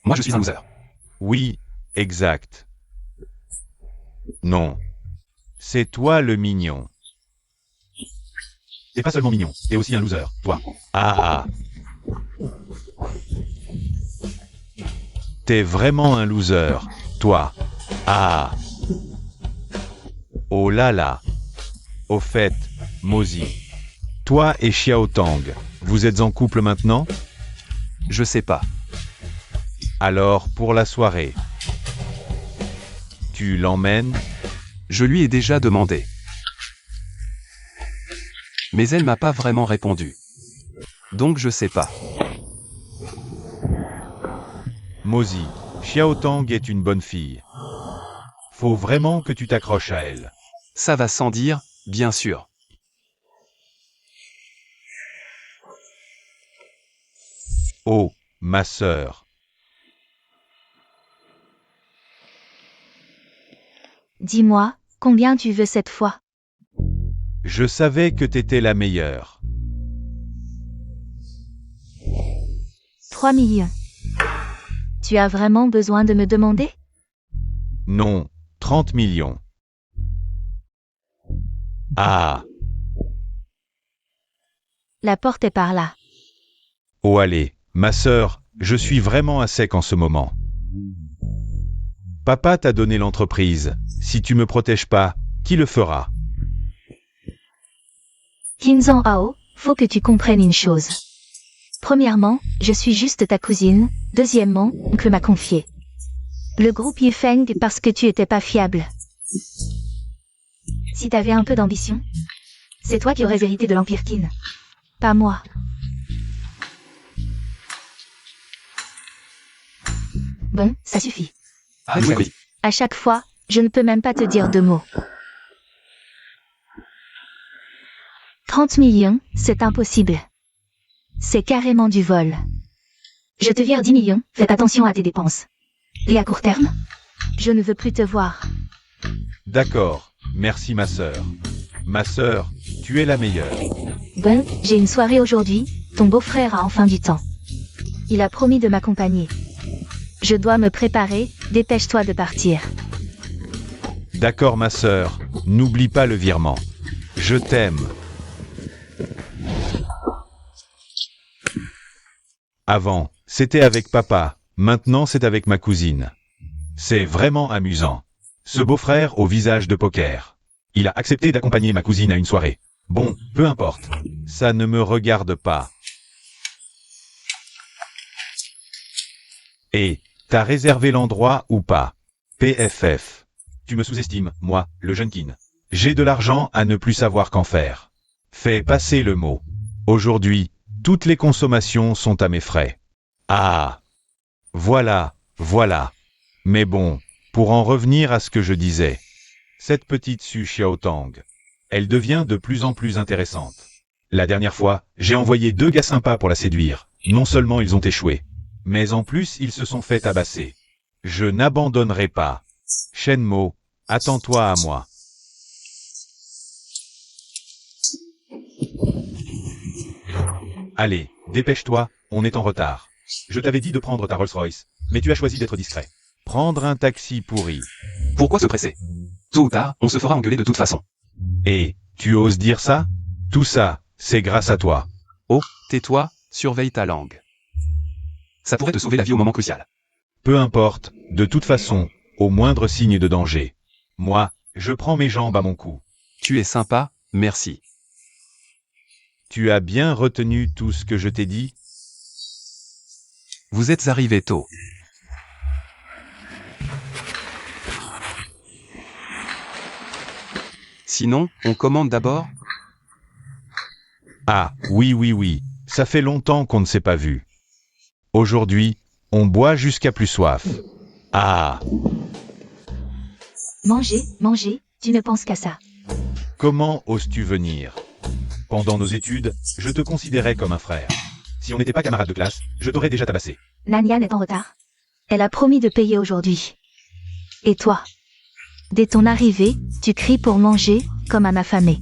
Moi je suis un loser. Oui, exact. Non. C'est toi le mignon. T'es pas seulement mignon, t'es aussi un loser, toi. Ah. T'es vraiment un loser, toi. Ah. Oh là là. Au fait, Mozi. Toi et Xiao Tang, vous êtes en couple maintenant? Je sais pas. Alors, pour la soirée. Tu l'emmènes? Je lui ai déjà demandé. Mais elle m'a pas vraiment répondu. Donc je sais pas. Mozi, Xiao Tang est une bonne fille. Faut vraiment que tu t'accroches à elle. Ça va sans dire, bien sûr. Oh, ma sœur. Dis-moi, combien tu veux cette fois? Je savais que t'étais la meilleure. 3 millions. Tu as vraiment besoin de me demander? Non, 30 millions. Ah. La porte est par là. Oh allez, ma sœur, je suis vraiment à sec en ce moment. Papa t'a donné l'entreprise. Si tu me protèges pas, qui le fera? Kinzan Hao, faut que tu comprennes une chose. Premièrement, je suis juste ta cousine. Deuxièmement, oncle m'a confié. Le groupe Yifeng parce que tu étais pas fiable. Si t'avais un peu d'ambition, c'est toi qui aurais hérité de l'Empire Qin. Pas moi. Bon, ça suffit. Ah oui. À chaque fois, je ne peux même pas te dire 2 mots. 30 millions, c'est impossible. C'est carrément du vol. Je te vire 10 millions, faites attention à tes dépenses. Et à court terme, je ne veux plus te voir. D'accord, merci ma sœur. Ma sœur, tu es la meilleure. Bon, j'ai une soirée aujourd'hui, ton beau-frère a enfin du temps. Il a promis de m'accompagner. Je dois me préparer, dépêche-toi de partir. D'accord ma sœur, n'oublie pas le virement. Je t'aime. Avant, c'était avec papa, maintenant c'est avec ma cousine. C'est vraiment amusant. Ce beau-frère au visage de poker. Il a accepté d'accompagner ma cousine à une soirée. Bon, peu importe. Ça ne me regarde pas. Et, t'as réservé l'endroit ou pas? PFF. Tu me sous-estimes, moi, le jeune Qin. J'ai de l'argent à ne plus savoir qu'en faire. Fais passer le mot. Aujourd'hui, toutes les consommations sont à mes frais. Ah. Voilà, voilà. Mais bon, pour en revenir à ce que je disais. Cette petite Su Xiaotang. Elle devient de plus en plus intéressante. La dernière fois, j'ai envoyé 2 gars sympas pour la séduire. Non seulement ils ont échoué, mais en plus ils se sont fait tabasser. Je n'abandonnerai pas. Shenmo, attends-toi à moi. Allez, dépêche-toi, on est en retard. Je t'avais dit de prendre ta Rolls-Royce, mais tu as choisi d'être discret. Prendre un taxi pourri. Pourquoi se presser? Tôt ou tard, on se fera engueuler de toute façon. Et, tu oses dire ça? Tout ça, c'est grâce à toi. Oh, tais-toi, surveille ta langue. Ça pourrait te sauver la vie au moment crucial. Peu importe, de toute façon, au moindre signe de danger. Moi, je prends mes jambes à mon cou. Tu es sympa, merci. Tu as bien retenu tout ce que je t'ai dit? Vous êtes arrivé tôt. Sinon, on commande d'abord? Ah, oui, ça fait longtemps qu'on ne s'est pas vu. Aujourd'hui, on boit jusqu'à plus soif. Ah, Manger, tu ne penses qu'à ça. comment oses-tu venir? Pendant nos études, je te considérais comme un frère. Si on n'était pas camarades de classe, je t'aurais déjà tabassé. Nanyane est en retard. Elle a promis de payer aujourd'hui. Et toi? Dès ton arrivée, tu cries pour manger, comme un affamé.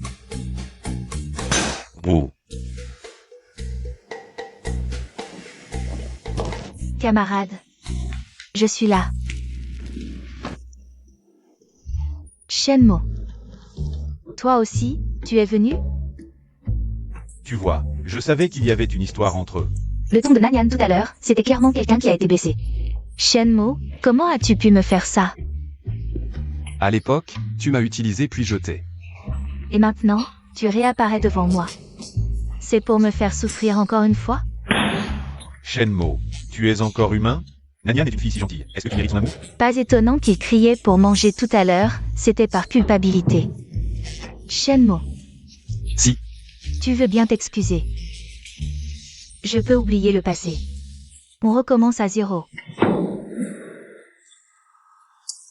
Oh, Camarade, je suis là. Shenmo. Toi aussi, tu es venu? tu vois, je savais qu'il y avait une histoire entre eux. Le ton de Nanyane tout à l'heure, c'était clairement quelqu'un qui a été blessé. Shenmo, comment as-tu pu me faire ça? À l'époque, tu m'as utilisé puis jeté. Et maintenant, tu réapparais devant moi. C'est pour me faire souffrir encore une fois? Shenmo, tu es encore humain? Nanyane est une fille si gentille. Est-ce que tu mérites son amour? Pas étonnant qu'il criait pour manger tout à l'heure, c'était par culpabilité. Shenmo. Si. Tu veux bien t'excuser. Je peux oublier le passé. On recommence à zéro.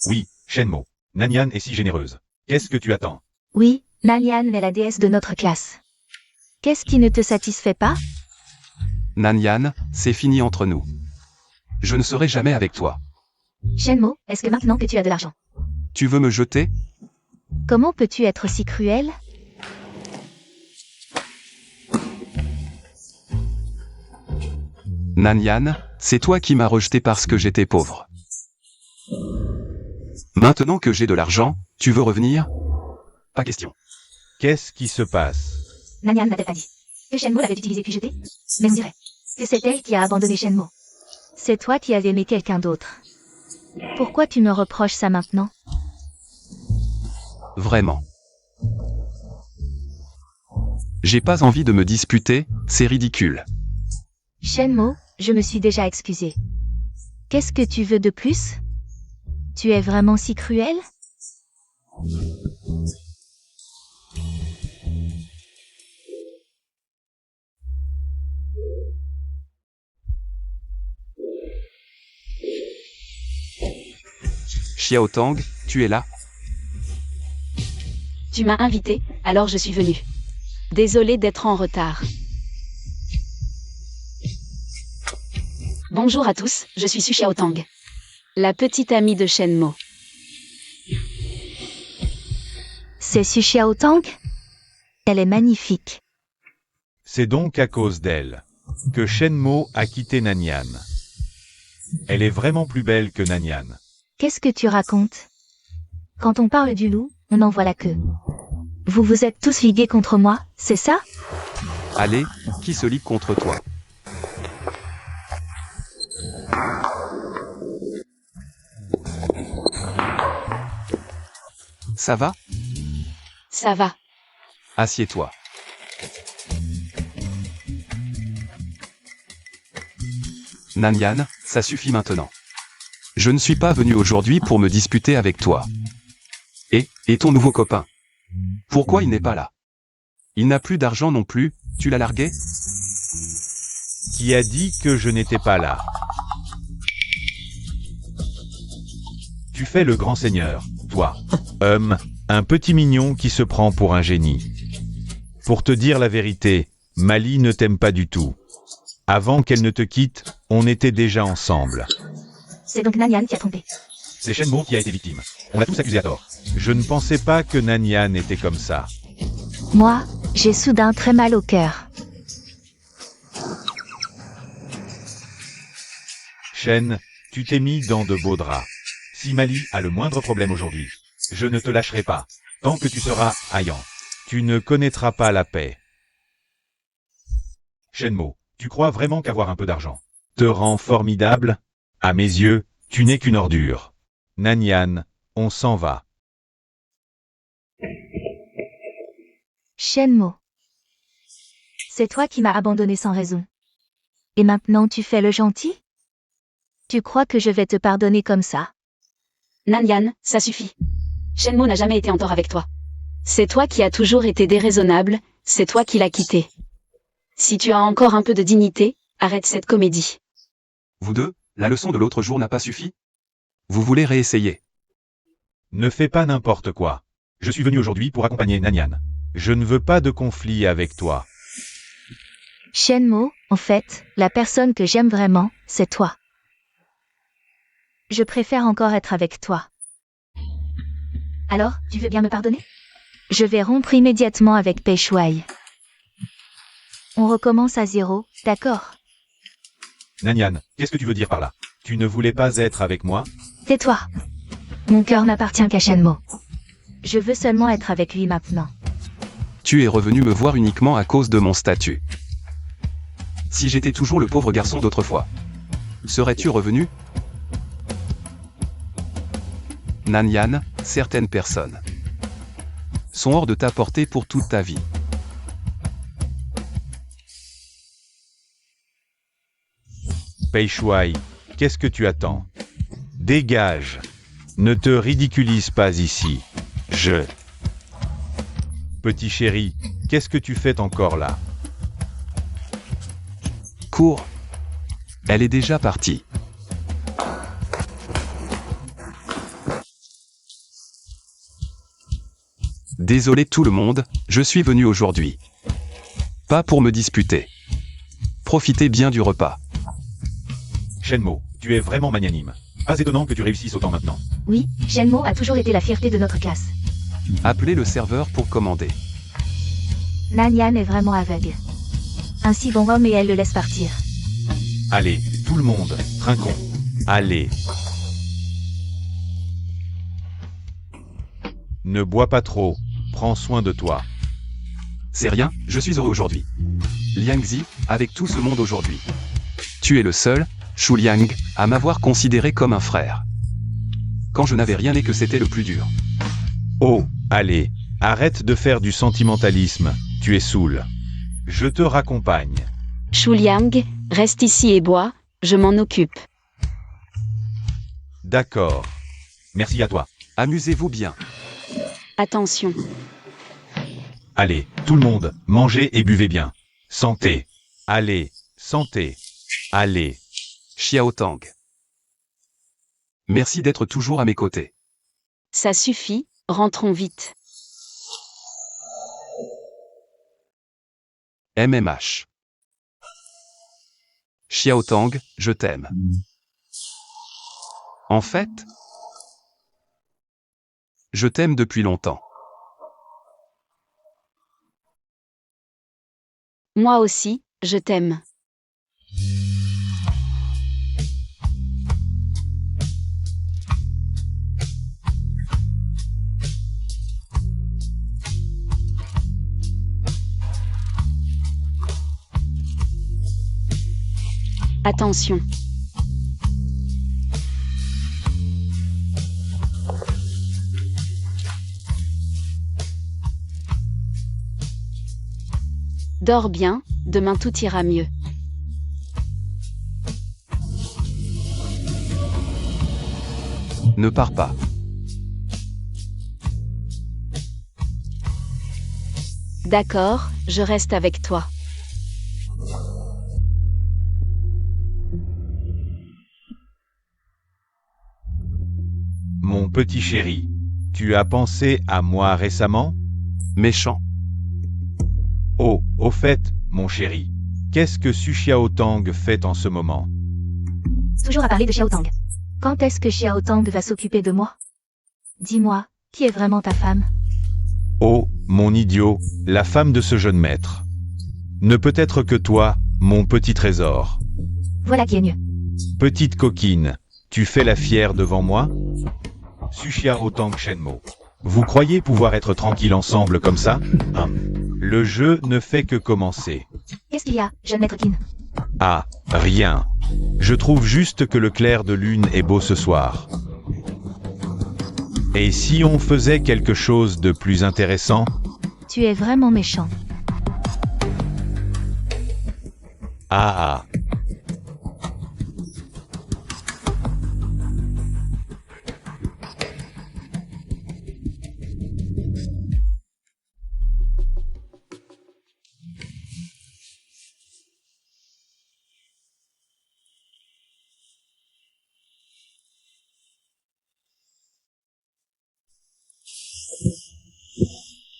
Oui, Shenmo. Nanyane est si généreuse. Qu'est-ce que tu attends? Oui, Nanyane est la déesse de notre classe. Qu'est-ce qui ne te satisfait pas? Nanyane, c'est fini entre nous. Je ne serai jamais avec toi. Shenmo, est-ce que maintenant que tu as de l'argent, Tu veux me jeter? comment peux-tu être si cruel? Nanyane, c'est toi qui m'as rejeté parce que j'étais pauvre. Maintenant que j'ai de l'argent, tu veux revenir? Pas question. Qu'est-ce qui se passe? Nanyane n'a-t-elle pas dit que Shenmo l'avait utilisé puis jeté? Mais on dirait que c'est elle qui a abandonné Shenmo. C'est toi qui avais aimé quelqu'un d'autre. Pourquoi tu me reproches ça maintenant? Vraiment. J'ai pas envie de me disputer, c'est ridicule. Shenmo, je me suis déjà excusée. Qu'est-ce que tu veux de plus? Tu es vraiment si cruel? Xiaotang, tu es là? Tu m'as invité, alors je suis venue. Désolée d'être en retard. Bonjour à tous, je suis Su Xiaotang. La petite amie de Shenmo. C'est Su Xiaotang? Elle est magnifique. C'est donc à cause d'elle que Shenmo a quitté Nanyane. Elle est vraiment plus belle que Nanyane. Qu'est-ce que tu racontes? Quand on parle du loup, on en voit la queue. Vous vous êtes tous ligués contre moi, c'est ça? Allez, qui se ligue contre toi? Ça va? Ça va. Assieds-toi. Nanyane, ça suffit maintenant. Je ne suis pas venu aujourd'hui pour me disputer avec toi. Et ton nouveau copain? Pourquoi il n'est pas là? Il n'a plus d'argent non plus, tu l'as largué? Qui a dit que je n'étais pas là? Tu fais le grand seigneur, toi. Un petit mignon qui se prend pour un génie. Pour te dire la vérité, Mali ne t'aime pas du tout. Avant qu'elle ne te quitte, on était déjà ensemble. C'est donc Nanyane qui a trompé. C'est Shenmo qui a été victime. On l'a tous accusé à tort. Je ne pensais pas que Nanyane était comme ça. Moi, j'ai soudain très mal au cœur. Shen, tu t'es mis dans de beaux draps. Si Mali a le moindre problème aujourd'hui, je ne te lâcherai pas. Tant que tu seras haillant, tu ne connaîtras pas la paix. Shenmo, tu crois vraiment qu'avoir un peu d'argent te rend formidable? À mes yeux, tu n'es qu'une ordure. Nanyane, on s'en va. Shenmo. C'est toi qui m'as abandonné sans raison. Et maintenant tu fais le gentil? Tu crois que je vais te pardonner comme ça? Nanyane, ça suffit. Shenmo n'a jamais été en tort avec toi. C'est toi qui as toujours été déraisonnable, c'est toi qui l'as quitté. Si tu as encore un peu de dignité, arrête cette comédie. Vous deux, la leçon de l'autre jour n'a pas suffi? Vous voulez réessayer? Ne fais pas n'importe quoi. Je suis venu aujourd'hui pour accompagner Nanyane. Je ne veux pas de conflit avec toi. Shenmue, en fait, la personne que j'aime vraiment, c'est toi. Je préfère encore être avec toi. Alors, tu veux bien me pardonner? Je vais rompre immédiatement avec Pei Shuai. On recommence à zéro, d'accord? Nanyane, qu'est-ce que tu veux dire par là? Tu ne voulais pas être avec moi? Tais-toi. Mon cœur n'appartient qu'à Shenmue. Je veux seulement être avec lui maintenant. Tu es revenu me voir uniquement à cause de mon statut. Si j'étais toujours le pauvre garçon d'autrefois, serais-tu revenu? Nanyane, certaines personnes sont hors de ta portée pour toute ta vie. Pei Shuai, qu'est-ce que tu attends? Dégage. Ne te ridiculise pas ici. Petit chéri, qu'est-ce que tu fais encore là? Cours. Elle est déjà partie. Désolé tout le monde, je suis venu aujourd'hui. Pas pour me disputer. Profitez bien du repas. Shenmue, tu es vraiment magnanime. Pas étonnant que tu réussisses autant maintenant. Oui, Shenmue a toujours été la fierté de notre classe. Appelez le serveur pour commander. Nanyane est vraiment aveugle. Un si bon homme et elle le laisse partir. Allez, tout le monde, trinquons. Allez. Ne bois pas trop, prends soin de toi. C'est rien, je suis heureux aujourd'hui. Liangzi, avec tout ce monde aujourd'hui. Tu es le seul, Shu Liang, à m'avoir considéré comme un frère. Quand je n'avais rien et que c'était le plus dur. Oh, allez, arrête de faire du sentimentalisme, tu es saoul. Je te raccompagne. Shu Liang, reste ici et bois, je m'en occupe. D'accord. Merci à toi. Amusez-vous bien. Attention. Allez, tout le monde, mangez et buvez bien. Santé. Allez, santé. Allez. Xiao Tang. Merci d'être toujours à mes côtés. Ça suffit, rentrons vite. MMH. Xiao Tang, je t'aime. En fait, je t'aime depuis longtemps. Moi aussi, je t'aime. Attention. Dors bien, demain tout ira mieux. Ne pars pas. D'accord, je reste avec toi. Mon petit chéri, tu as pensé à moi récemment? Méchant. Oh, au fait, mon chéri, qu'est-ce que Su Xiaotang fait en ce moment? Toujours à parler de Xiaotang. Quand est-ce que Xiaotang va s'occuper de moi? Dis-moi, qui est vraiment ta femme? Oh, mon idiot, la femme de ce jeune maître. Ne peut être que toi, mon petit trésor. Voilà qui est mieux. Petite coquine, tu fais la fière devant moi? Su Xiaotang Shenmue. Vous croyez pouvoir être tranquille ensemble comme ça? Hein? Le jeu ne fait que commencer. Qu'est-ce qu'il y a, jeune maître Qin? Ah, rien. Je trouve juste que le clair de lune est beau ce soir. Et si on faisait quelque chose de plus intéressant? Tu es vraiment méchant. Ah ah.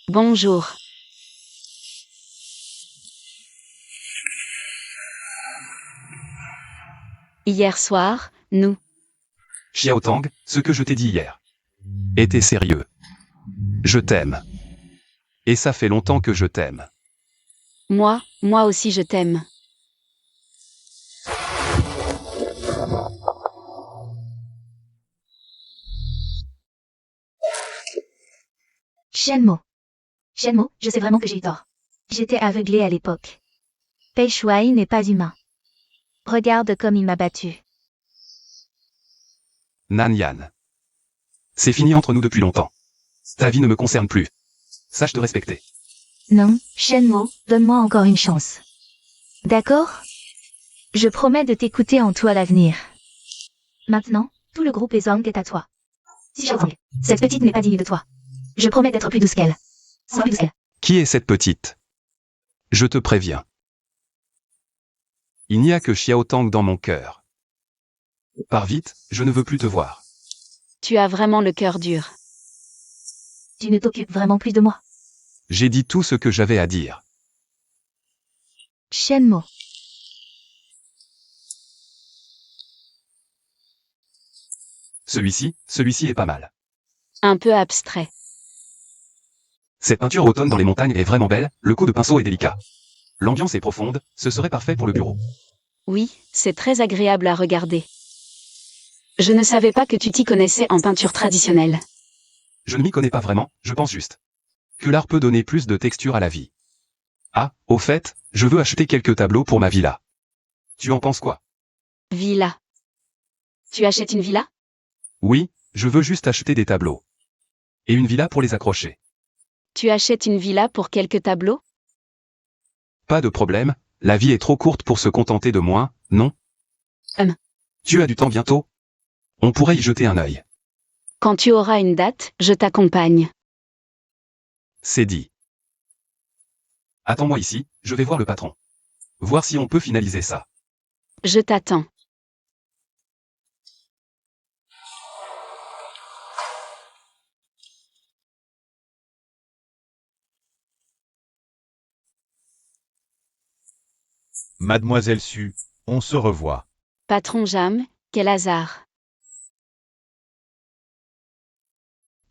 Bonjour. Hier soir, nous. Xiaotang, ce que je t'ai dit hier. Était sérieux. Je t'aime. Et ça fait longtemps que je t'aime. Moi aussi je t'aime. Shenmo. Shenmo, je sais vraiment que j'ai eu tort. J'étais aveuglée à l'époque. Pei Shuai n'est pas humain. Regarde comme il m'a battu. Nan Yan. C'est fini entre nous depuis longtemps. Ta vie ne me concerne plus. Sache te respecter. Non, Shenmo, donne-moi encore une chance. D'accord? Je promets de t'écouter en tout à l'avenir. Maintenant, tout le groupe Ezong est à toi. Si Xiaotang, cette petite n'est pas digne de toi. Je promets d'être plus douce qu'elle. Sois plus douce qu'elle. Qui est cette petite? Je te préviens. Il n'y a que Xiaotang dans mon cœur. Pars vite, je ne veux plus te voir. Tu as vraiment le cœur dur. Tu ne t'occupes vraiment plus de moi. J'ai dit tout ce que j'avais à dire. Shenmo. Celui-ci est pas mal. Un peu abstrait. Cette peinture automne dans les montagnes est vraiment belle, le coup de pinceau est délicat. L'ambiance est profonde, ce serait parfait pour le bureau. Oui, c'est très agréable à regarder. Je ne savais pas que tu t'y connaissais en peinture traditionnelle. Je ne m'y connais pas vraiment, je pense juste que l'art peut donner plus de texture à la vie. Ah, au fait, je veux acheter quelques tableaux pour ma villa. Tu en penses quoi? Villa. Tu achètes une villa? Oui, je veux juste acheter des tableaux. Et une villa pour les accrocher. Tu achètes une villa pour quelques tableaux? Pas de problème, la vie est trop courte pour se contenter de moins, non? Tu as du temps bientôt? On pourrait y jeter un œil. Quand tu auras une date, je t'accompagne. C'est dit. Attends-moi ici, je vais voir le patron. Voir si on peut finaliser ça. Je t'attends. Mademoiselle Su, on se revoit. Patron Jam, quel hasard.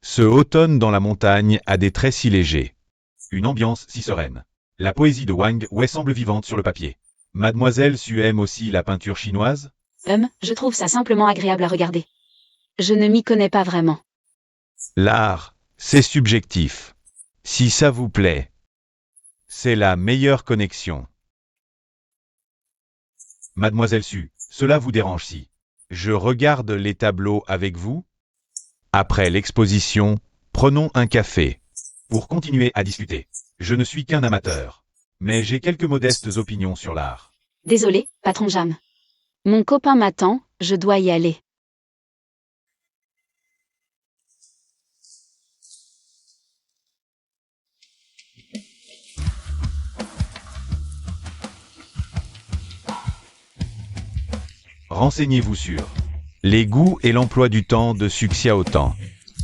Ce automne dans la montagne a des traits si légers. Une ambiance si sereine. La poésie de Wang Wei semble vivante sur le papier. Mademoiselle Su aime aussi la peinture chinoise? Je trouve ça simplement agréable à regarder. Je ne m'y connais pas vraiment. L'art, c'est subjectif. Si ça vous plaît, c'est la meilleure connexion. Mademoiselle Su, cela vous dérange si je regarde les tableaux avec vous? Après l'exposition, prenons un café. Pour continuer à discuter. Je ne suis qu'un amateur. Mais j'ai quelques modestes opinions sur l'art. Désolé, patron Jam. Mon copain m'attend, je dois y aller. Renseignez-vous sur les goûts et l'emploi du temps de Su Xiaotang.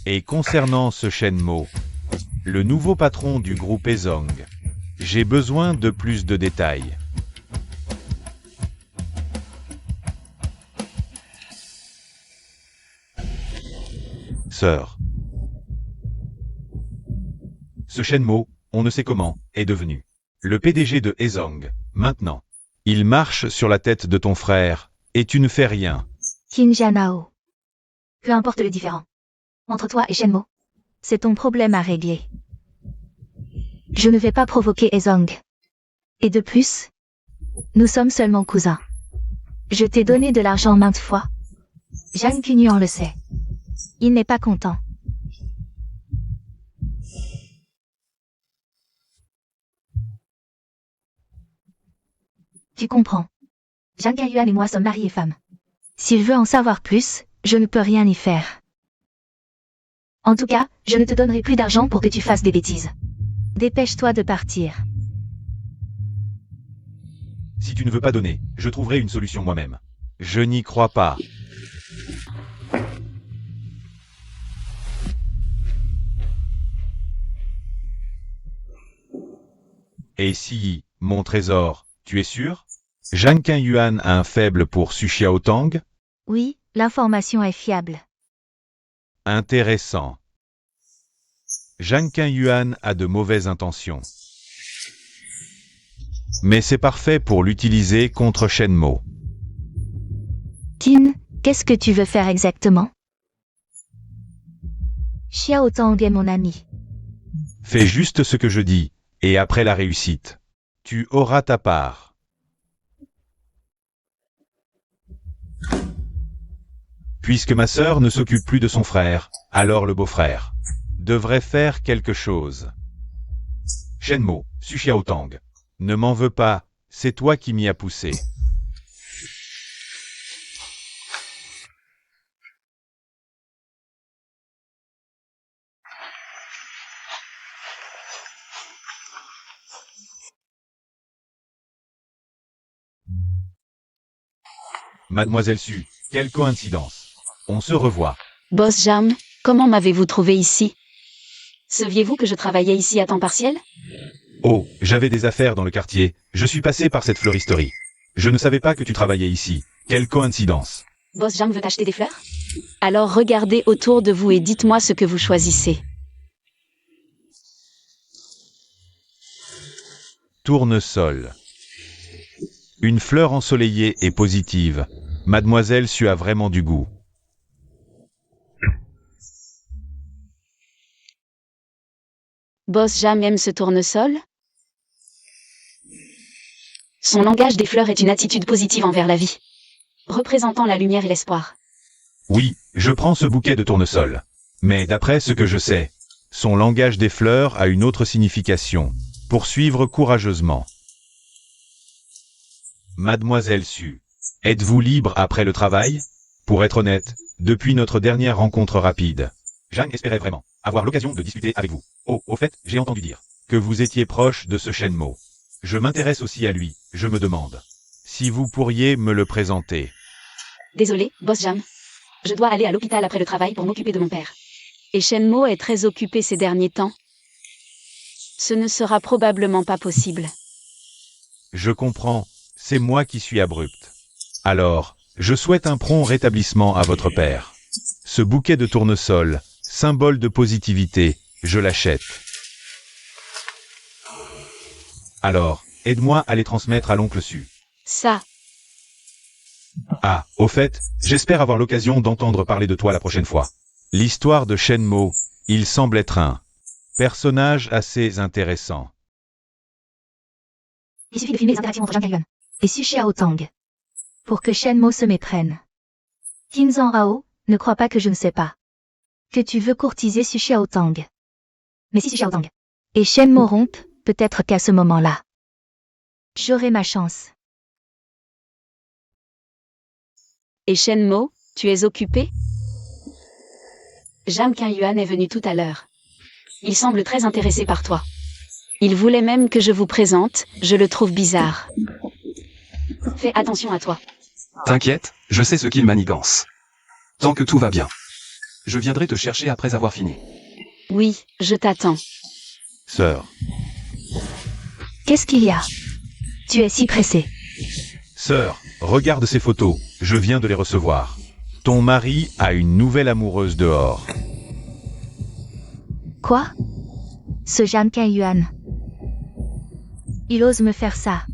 Et concernant ce Shenmo, le nouveau patron du groupe Ezong, j'ai besoin de plus de détails. Sœur. Ce Shenmo, on ne sait comment, est devenu le PDG de Ezong, maintenant. Il marche sur la tête de ton frère, et tu ne fais rien. Qin Jianao. Peu importe le différend. Entre toi et Shenmo. C'est ton problème à régler. Je ne vais pas provoquer Ezong. Et de plus, nous sommes seulement cousins. Je t'ai donné de l'argent maintes fois. Zhang Kunyuan le sait. Il n'est pas content. Tu comprends. Zhang Kayuan et moi sommes mari et femme. S'il veut en savoir plus, je ne peux rien y faire. En tout cas, je ne te donnerai plus d'argent pour que tu fasses des bêtises. Dépêche-toi de partir. Si tu ne veux pas donner, je trouverai une solution moi-même. Je n'y crois pas. Et si, mon trésor, tu es sûr? Zhang Qinyuan a un faible pour Su Xiaotang? Oui, l'information est fiable. Intéressant. Zhang Qinyuan a de mauvaises intentions. Mais c'est parfait pour l'utiliser contre Shen Mo. Tin, qu'est-ce que tu veux faire exactement? Xiao Tang est mon ami. Fais juste ce que je dis, et après la réussite, tu auras ta part. Puisque ma sœur ne s'occupe plus de son frère, alors le beau-frère devrait faire quelque chose. Shen Mo, Su Xiaotang, ne m'en veux pas, c'est toi qui m'y as poussé. Mademoiselle Su, quelle coïncidence. On se revoit. Boss Jam, comment m'avez-vous trouvé ici? Saviez-vous que je travaillais ici à temps partiel? Oh, j'avais des affaires dans le quartier, je suis passé par cette fleuristerie. Je ne savais pas que tu travaillais ici. Quelle coïncidence. Boss Jam veut acheter des fleurs? Alors regardez autour de vous et dites-moi ce que vous choisissez. Tournesol. Une fleur ensoleillée et positive. Mademoiselle Su a vraiment du goût. Boss Jam aime ce tournesol? Son langage des fleurs est une attitude positive envers la vie, représentant la lumière et l'espoir. Oui, je prends ce bouquet de tournesol. Mais d'après ce que je sais, son langage des fleurs a une autre signification. Poursuivre courageusement. Mademoiselle Su, êtes-vous libre après le travail? Pour être honnête, depuis notre dernière rencontre rapide, Zhang espérait vraiment avoir l'occasion de discuter avec vous. Oh, au fait, j'ai entendu dire que vous étiez proche de ce Shen Mo. Je m'intéresse aussi à lui, je me demande si vous pourriez me le présenter. Désolé, Boss Jam. Je dois aller à l'hôpital après le travail pour m'occuper de mon père. Et Shen Mo est très occupé ces derniers temps. Ce ne sera probablement pas possible. Je comprends, c'est moi qui suis abrupte. Alors, je souhaite un prompt rétablissement à votre père. Ce bouquet de tournesol, symbole de positivité, je l'achète. Alors, aide-moi à les transmettre à l'oncle Su. Ça, Ah, au fait, j'espère avoir l'occasion d'entendre parler de toi la prochaine fois. L'histoire de Shen Mo, il semble être un personnage assez intéressant. Il suffit de filmer les interactions entre Zhang Qinyuan et Su Xiaotang pour que Shen Mo se méprenne. Tin Zhan Rao, ne crois pas que je ne sais pas que tu veux courtiser Su Xiaotang. Mais si Su Xiaotang et Shen Mo rompent, peut-être qu'à ce moment-là, j'aurai ma chance. et Shen Mo, tu es occupé? Zhang Qinyuan est venu tout à l'heure. Il semble très intéressé par toi. Il voulait même que je vous présente, je le trouve bizarre. Fais attention à toi. T'inquiète, je sais ce qu'il manigance. Tant que tout va bien. Je viendrai te chercher après avoir fini. Oui, je t'attends. Sœur, Qu'est-ce qu'il y a? Tu es si pressé. sœur, regarde ces photos, je viens de les recevoir. Ton mari a une nouvelle amoureuse dehors. Quoi? Ce Zhang Qinyuan. Il ose me faire ça.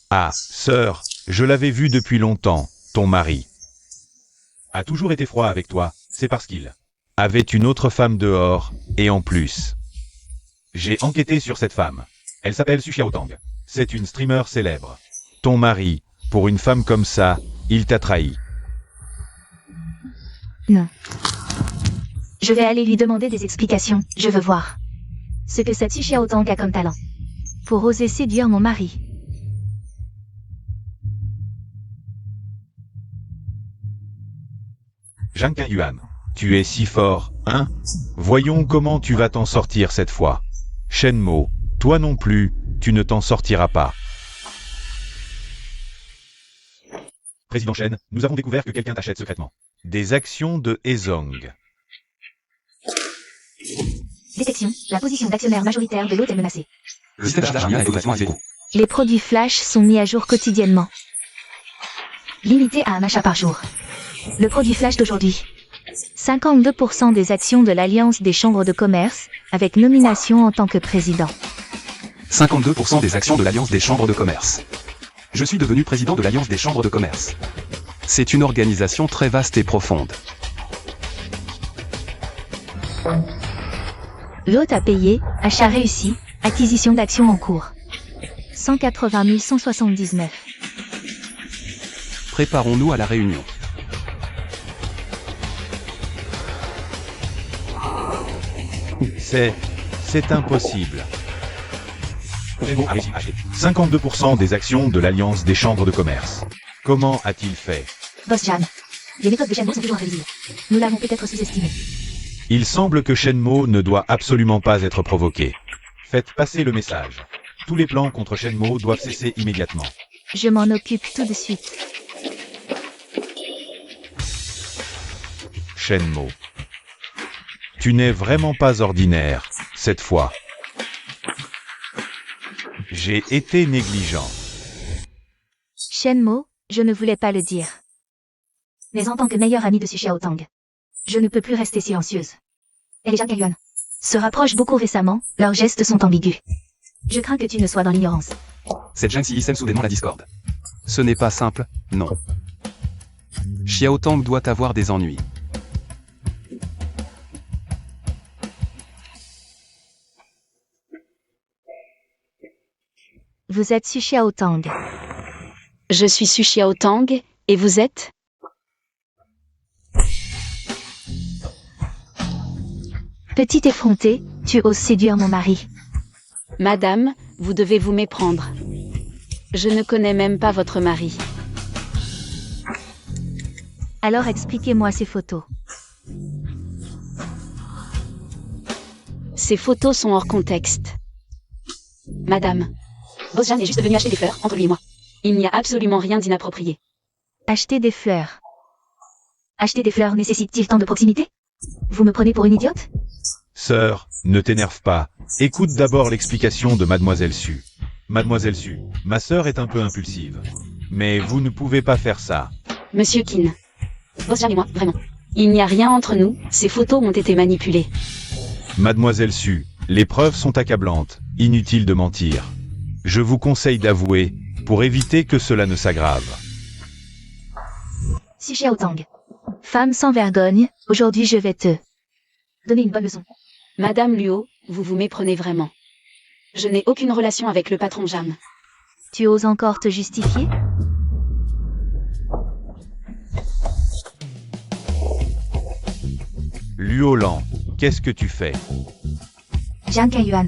Ah, sœur, je l'avais vu depuis longtemps, ton mari a toujours été froid avec toi, c'est parce qu'il avait une autre femme dehors, et en plus, j'ai enquêté sur cette femme. Elle s'appelle Su Xiaotang. C'est une streamer célèbre. Ton mari, pour une femme comme ça, il t'a trahi. Non. Je vais aller lui demander des explications, je veux voir ce que cette Su Xiaotang a comme talent pour oser séduire mon mari. Zhang Qinyuan, tu es si fort, hein? Voyons comment tu vas t'en sortir cette fois. Shen Mo, toi non plus, tu ne t'en sortiras pas. Président Shen, nous avons découvert que quelqu'un t'achète secrètement. Des actions de Hezong. Détection. La position d'actionnaire majoritaire de l'hôte est menacée. Le système d'achat est automatiquement activé. Les produits Flash sont mis à jour quotidiennement. Limité à un achat par jour. Le produit Flash d'aujourd'hui. 52% des actions de l'Alliance des chambres de commerce, avec nomination en tant que président. 52% des actions de l'Alliance des chambres de commerce. Je suis devenu président de l'Alliance des chambres de commerce. C'est une organisation très vaste et profonde. L'hôte a payé, achat réussi, acquisition d'actions en cours. 180 179. Préparons-nous à la réunion. C'est impossible. Shenmo a réussi à acheter 52% des actions de l'Alliance des chambres de commerce. Comment a-t-il fait? Boss Jan. Les méthodes de Shenmo sont toujours imprévisibles. Nous l'avons peut-être sous-estimé. Il semble que Shenmo ne doit absolument pas être provoqué. Faites passer le message. Tous les plans contre Shenmo doivent cesser immédiatement. Je m'en occupe tout de suite. Shenmo. Tu n'es vraiment pas ordinaire, cette fois. J'ai été négligent. Shenmo, je ne voulais pas le dire. Mais en tant que meilleure amie de Xu Xiaotang, je ne peux plus rester silencieuse. Elle et Zhang Kaiyuan se rapprochent beaucoup récemment, leurs gestes sont ambigus. Je crains que tu ne sois dans l'ignorance. Cette Zhang Xi sème soudainement la discorde. Ce n'est pas simple, non. Xiaotang doit avoir des ennuis. Vous êtes Xu Xiaotang. Je suis Xu Xiaotang, et vous êtes? Petite effrontée, tu oses séduire mon mari. Madame, vous devez vous méprendre. Je ne connais même pas votre mari. Alors expliquez-moi ces photos. Ces photos sont hors contexte. Madame, Boss Jan est juste venu acheter des fleurs, entre lui et moi. Il n'y a absolument rien d'inapproprié. Acheter des fleurs. Acheter des fleurs nécessite-t-il tant de proximité? Vous me prenez pour une idiote? Sœur, ne t'énerve pas. Écoute d'abord l'explication de Mademoiselle Su. Mademoiselle Su, ma sœur est un peu impulsive. Mais vous ne pouvez pas faire ça. Monsieur Qin. Boss Jan et moi, vraiment. Il n'y a rien entre nous, ces photos ont été manipulées. Mademoiselle Su, les preuves sont accablantes. Inutile de mentir. Je vous conseille d'avouer, pour éviter que cela ne s'aggrave. Xu Xiaotang. Femme sans vergogne, aujourd'hui je vais te donner une bonne leçon. Madame Luo, vous vous méprenez vraiment. Je n'ai aucune relation avec le patron Jam. Tu oses encore te justifier? Luolan, qu'est-ce que tu fais? Zhang Kaiyuan.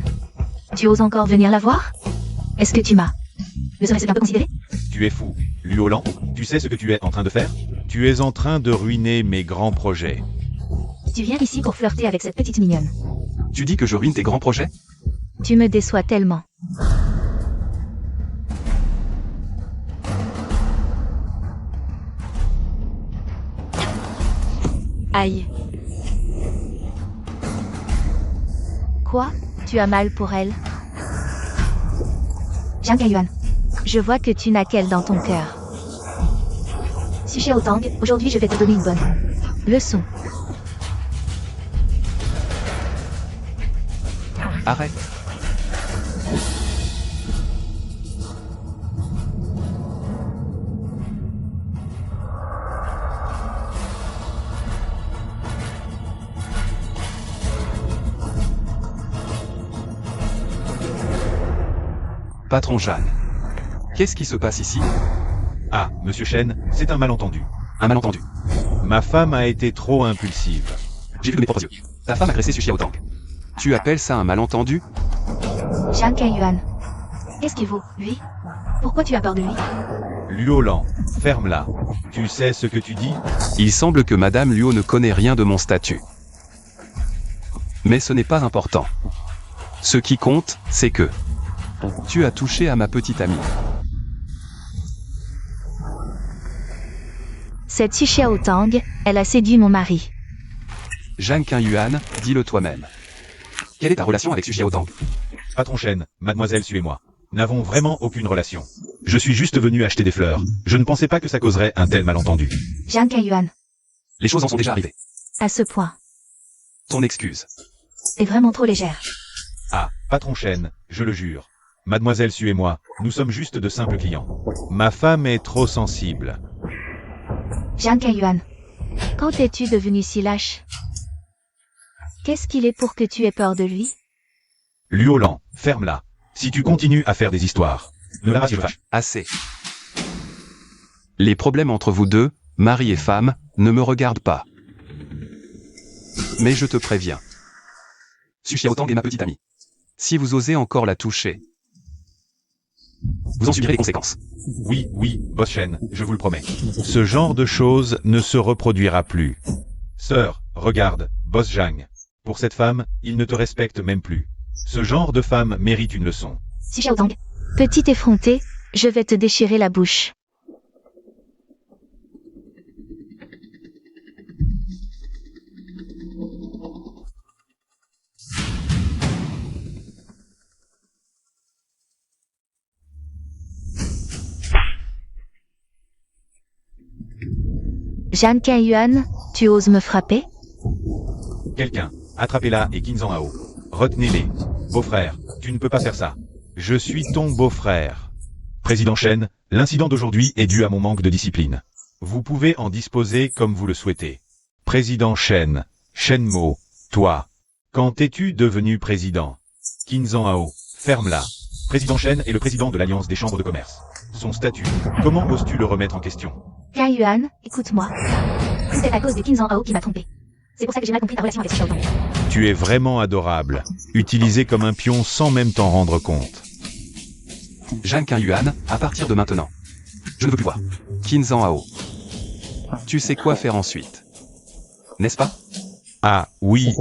Tu oses encore venir la voir? Est-ce que tu m'as? Ne serait-ce qu'un peu considéré? Tu es fou. Luolan, tu sais ce que tu es en train de faire? Tu es en train de ruiner mes grands projets. Tu viens ici pour flirter avec cette petite mignonne. Tu dis que je ruine tes grands projets? Tu me déçois tellement. Aïe. Quoi? Tu as mal pour elle? Zhang Kaiyuan. Je vois que tu n'as qu'elle dans ton cœur. Xu Xiaotang, aujourd'hui je vais te donner une bonne leçon. Arrête. Patron Jeanne. Qu'est-ce qui se passe ici? Ah, Monsieur Shen, c'est un malentendu. Un malentendu. Ma femme a été trop impulsive. J'ai vu de mes propres yeux. Ta femme a agressé Xu Xiaotang. Tu appelles ça un malentendu? Zhang Kaiyuan. Qu'est-ce qu'il vaut, lui? Pourquoi tu as peur de lui? Luolan, ferme-la. Tu sais ce que tu dis? Il semble que Madame Luo ne connaît rien de mon statut. Mais ce n'est pas important. Ce qui compte, c'est que tu as touché à ma petite amie. Cette Xu Xiaotang, elle a séduit mon mari. Zhang Kaiyuan, dis-le toi-même. Quelle est ta relation avec Xu Xiaotang? Patron Shen, mademoiselle suivez-moi. N'avons vraiment aucune relation. Je suis juste venu acheter des fleurs. Je ne pensais pas que ça causerait un tel malentendu. Jiang Kaiyuan. Les choses en sont déjà arrivées. À ce point. Ton excuse. T'es vraiment trop légère. Ah, patron Shen, je le jure. Mademoiselle suivez-moi, nous sommes juste de simples clients. Ma femme est trop sensible. Jiang Kaiyuan. Quand es-tu devenu si lâche? Qu'est-ce qu'il est pour que tu aies peur de lui? Luolan, ferme-la. Si tu continues à faire des histoires, ne la rassure pas. Assez. Les problèmes entre vous deux, mari et femme, ne me regardent pas. Mais je te préviens. Su Xiaotang est ma petite amie. Si vous osez encore la toucher, vous en subirez les conséquences. Oui, boss Shen, je vous le promets. Ce genre de choses ne se reproduira plus. Sœur, regarde, boss Zhang. Pour cette femme, il ne te respecte même plus. Ce genre de femme mérite une leçon. Si Xiaotang. Petit effronté, je vais te déchirer la bouche. Jiang Kaiyuan, tu oses me frapper? Quelqu'un, attrapez-la et Qinzan Hao. Retenez-les. Beau-frère, tu ne peux pas faire ça. Je suis ton beau-frère. Président Shen, l'incident d'aujourd'hui est dû à mon manque de discipline. Vous pouvez en disposer comme vous le souhaitez. Président Shen, Shenmo, toi. Quand es-tu devenu président? Qinzan Hao, ferme-la. Président Shen est le président de l'Alliance des chambres de commerce. Son statut, comment oses-tu le remettre en question? Kaiyuan, écoute-moi. C'est à cause de Qinzan Hao qui m'a trompé. C'est pour ça que j'ai mal compris ta relation avec Xiaotang. Tu es vraiment adorable. Utilisé comme un pion sans même t'en rendre compte. Jiang Kaiyuan, à partir de maintenant. Je ne veux plus voir. Qinzan Hao. Tu sais quoi faire ensuite. N'est-ce pas? Ah, oui,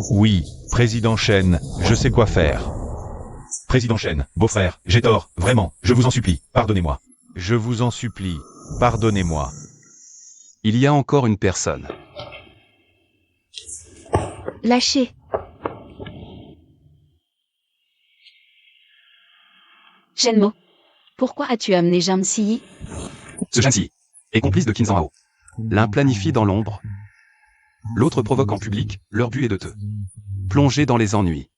Président Shen, je sais quoi faire. Président Shen, beau-frère, j'ai tort, vraiment, je vous en supplie, pardonnez-moi. Je vous en supplie, pardonnez-moi. Il y a encore une personne. Lâchez. Shenmo, pourquoi as-tu amené Zhang Ziyi? Ce Jiang est complice de Qinzan Hao. L'un planifie dans l'ombre. L'autre provoque en public, leur but est de te plonger dans les ennuis.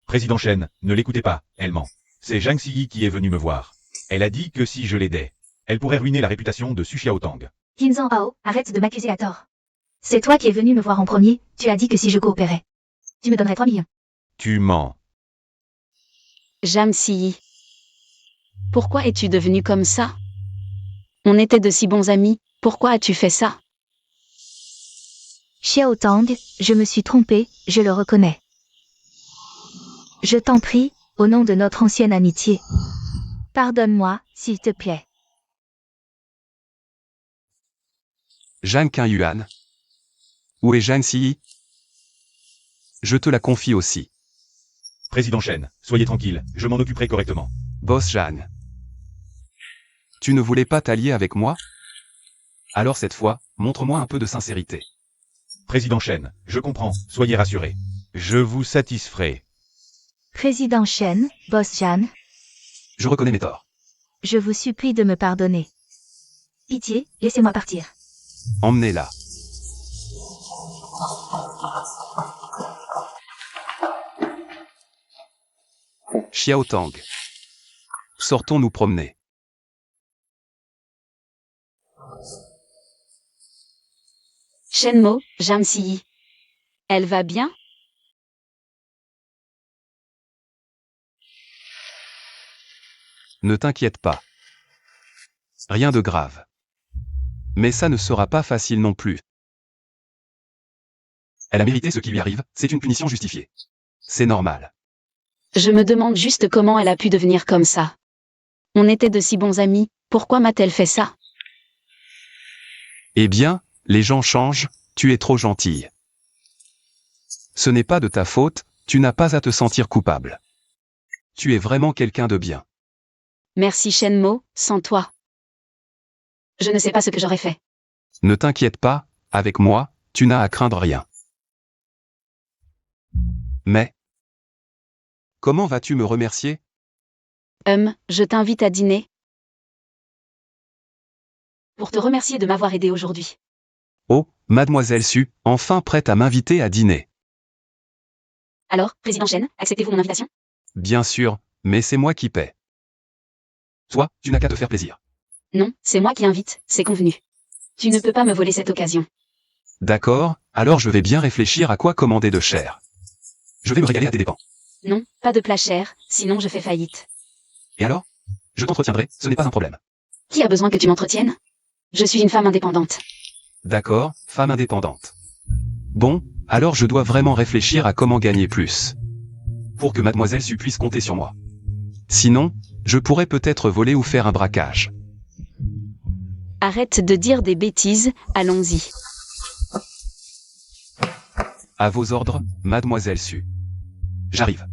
Président Shen, ne l'écoutez pas, elle ment. C'est Zhang Ziyi qui est venue me voir. Elle a dit que si je l'aidais, elle pourrait ruiner la réputation de Su Xiaotang. Qinzan Hao, arrête de m'accuser à tort. C'est toi qui es venu me voir en premier, tu as dit que si je coopérais, tu me donnerais 3 millions. Tu mens. Zhang Ziyi. Pourquoi es-tu devenu comme ça? On était de si bons amis, pourquoi as-tu fait ça? Xiaotang, je me suis trompé, je le reconnais. Je t'en prie, au nom de notre ancienne amitié. Pardonne-moi, s'il te plaît. Jiang Kaiyuan. Où est Zhang Ziyi? Je te la confie aussi. Président Shen, soyez tranquille, je m'en occuperai correctement. Boss Zhang. Tu ne voulais pas t'allier avec moi? Alors cette fois, montre-moi un peu de sincérité. Président Shen, je comprends, soyez rassuré. Je vous satisferai. Président Shen, Boss Zhang, Je reconnais mes torts. je vous supplie de me pardonner. Pitié, laissez-moi partir. Emmenez-la. Xiaotang. Sortons nous promener. Shenmo, Zhang Ziyi. Elle va bien? Ne t'inquiète pas. Rien de grave. Mais ça ne sera pas facile non plus. Elle a mérité ce qui lui arrive, c'est une punition justifiée. C'est normal. Je me demande juste comment elle a pu devenir comme ça. On était de si bons amis, pourquoi m'a-t-elle fait ça? Eh bien, les gens changent, tu es trop gentille. Ce n'est pas de ta faute, tu n'as pas à te sentir coupable. Tu es vraiment quelqu'un de bien. Merci Shenmo, sans toi. Je ne sais pas ce que j'aurais fait. Ne t'inquiète pas, avec moi, tu n'as à craindre rien. Mais, comment vas-tu me remercier? Je t'invite à dîner. Pour te remercier de m'avoir aidé aujourd'hui. Oh, mademoiselle Su, enfin prête à m'inviter à dîner. Alors, président Chen, acceptez-vous mon invitation? Bien sûr, mais c'est moi qui paie. Toi, tu n'as qu'à te faire plaisir. Non, c'est moi qui invite, c'est convenu. Tu ne peux pas me voler cette occasion. D'accord, alors je vais bien réfléchir à quoi commander de cher. Je vais me régaler à tes dépens. Non, pas de plat cher, sinon je fais faillite. Et alors? Je t'entretiendrai, ce n'est pas un problème. Qui a besoin que tu m'entretiennes? Je suis une femme indépendante. D'accord, femme indépendante. Bon, alors je dois vraiment réfléchir à comment gagner plus. Pour que mademoiselle Su puisse compter sur moi. Sinon, je pourrais peut-être voler ou faire un braquage. Arrête de dire des bêtises, allons-y. À vos ordres, mademoiselle Su. J'arrive.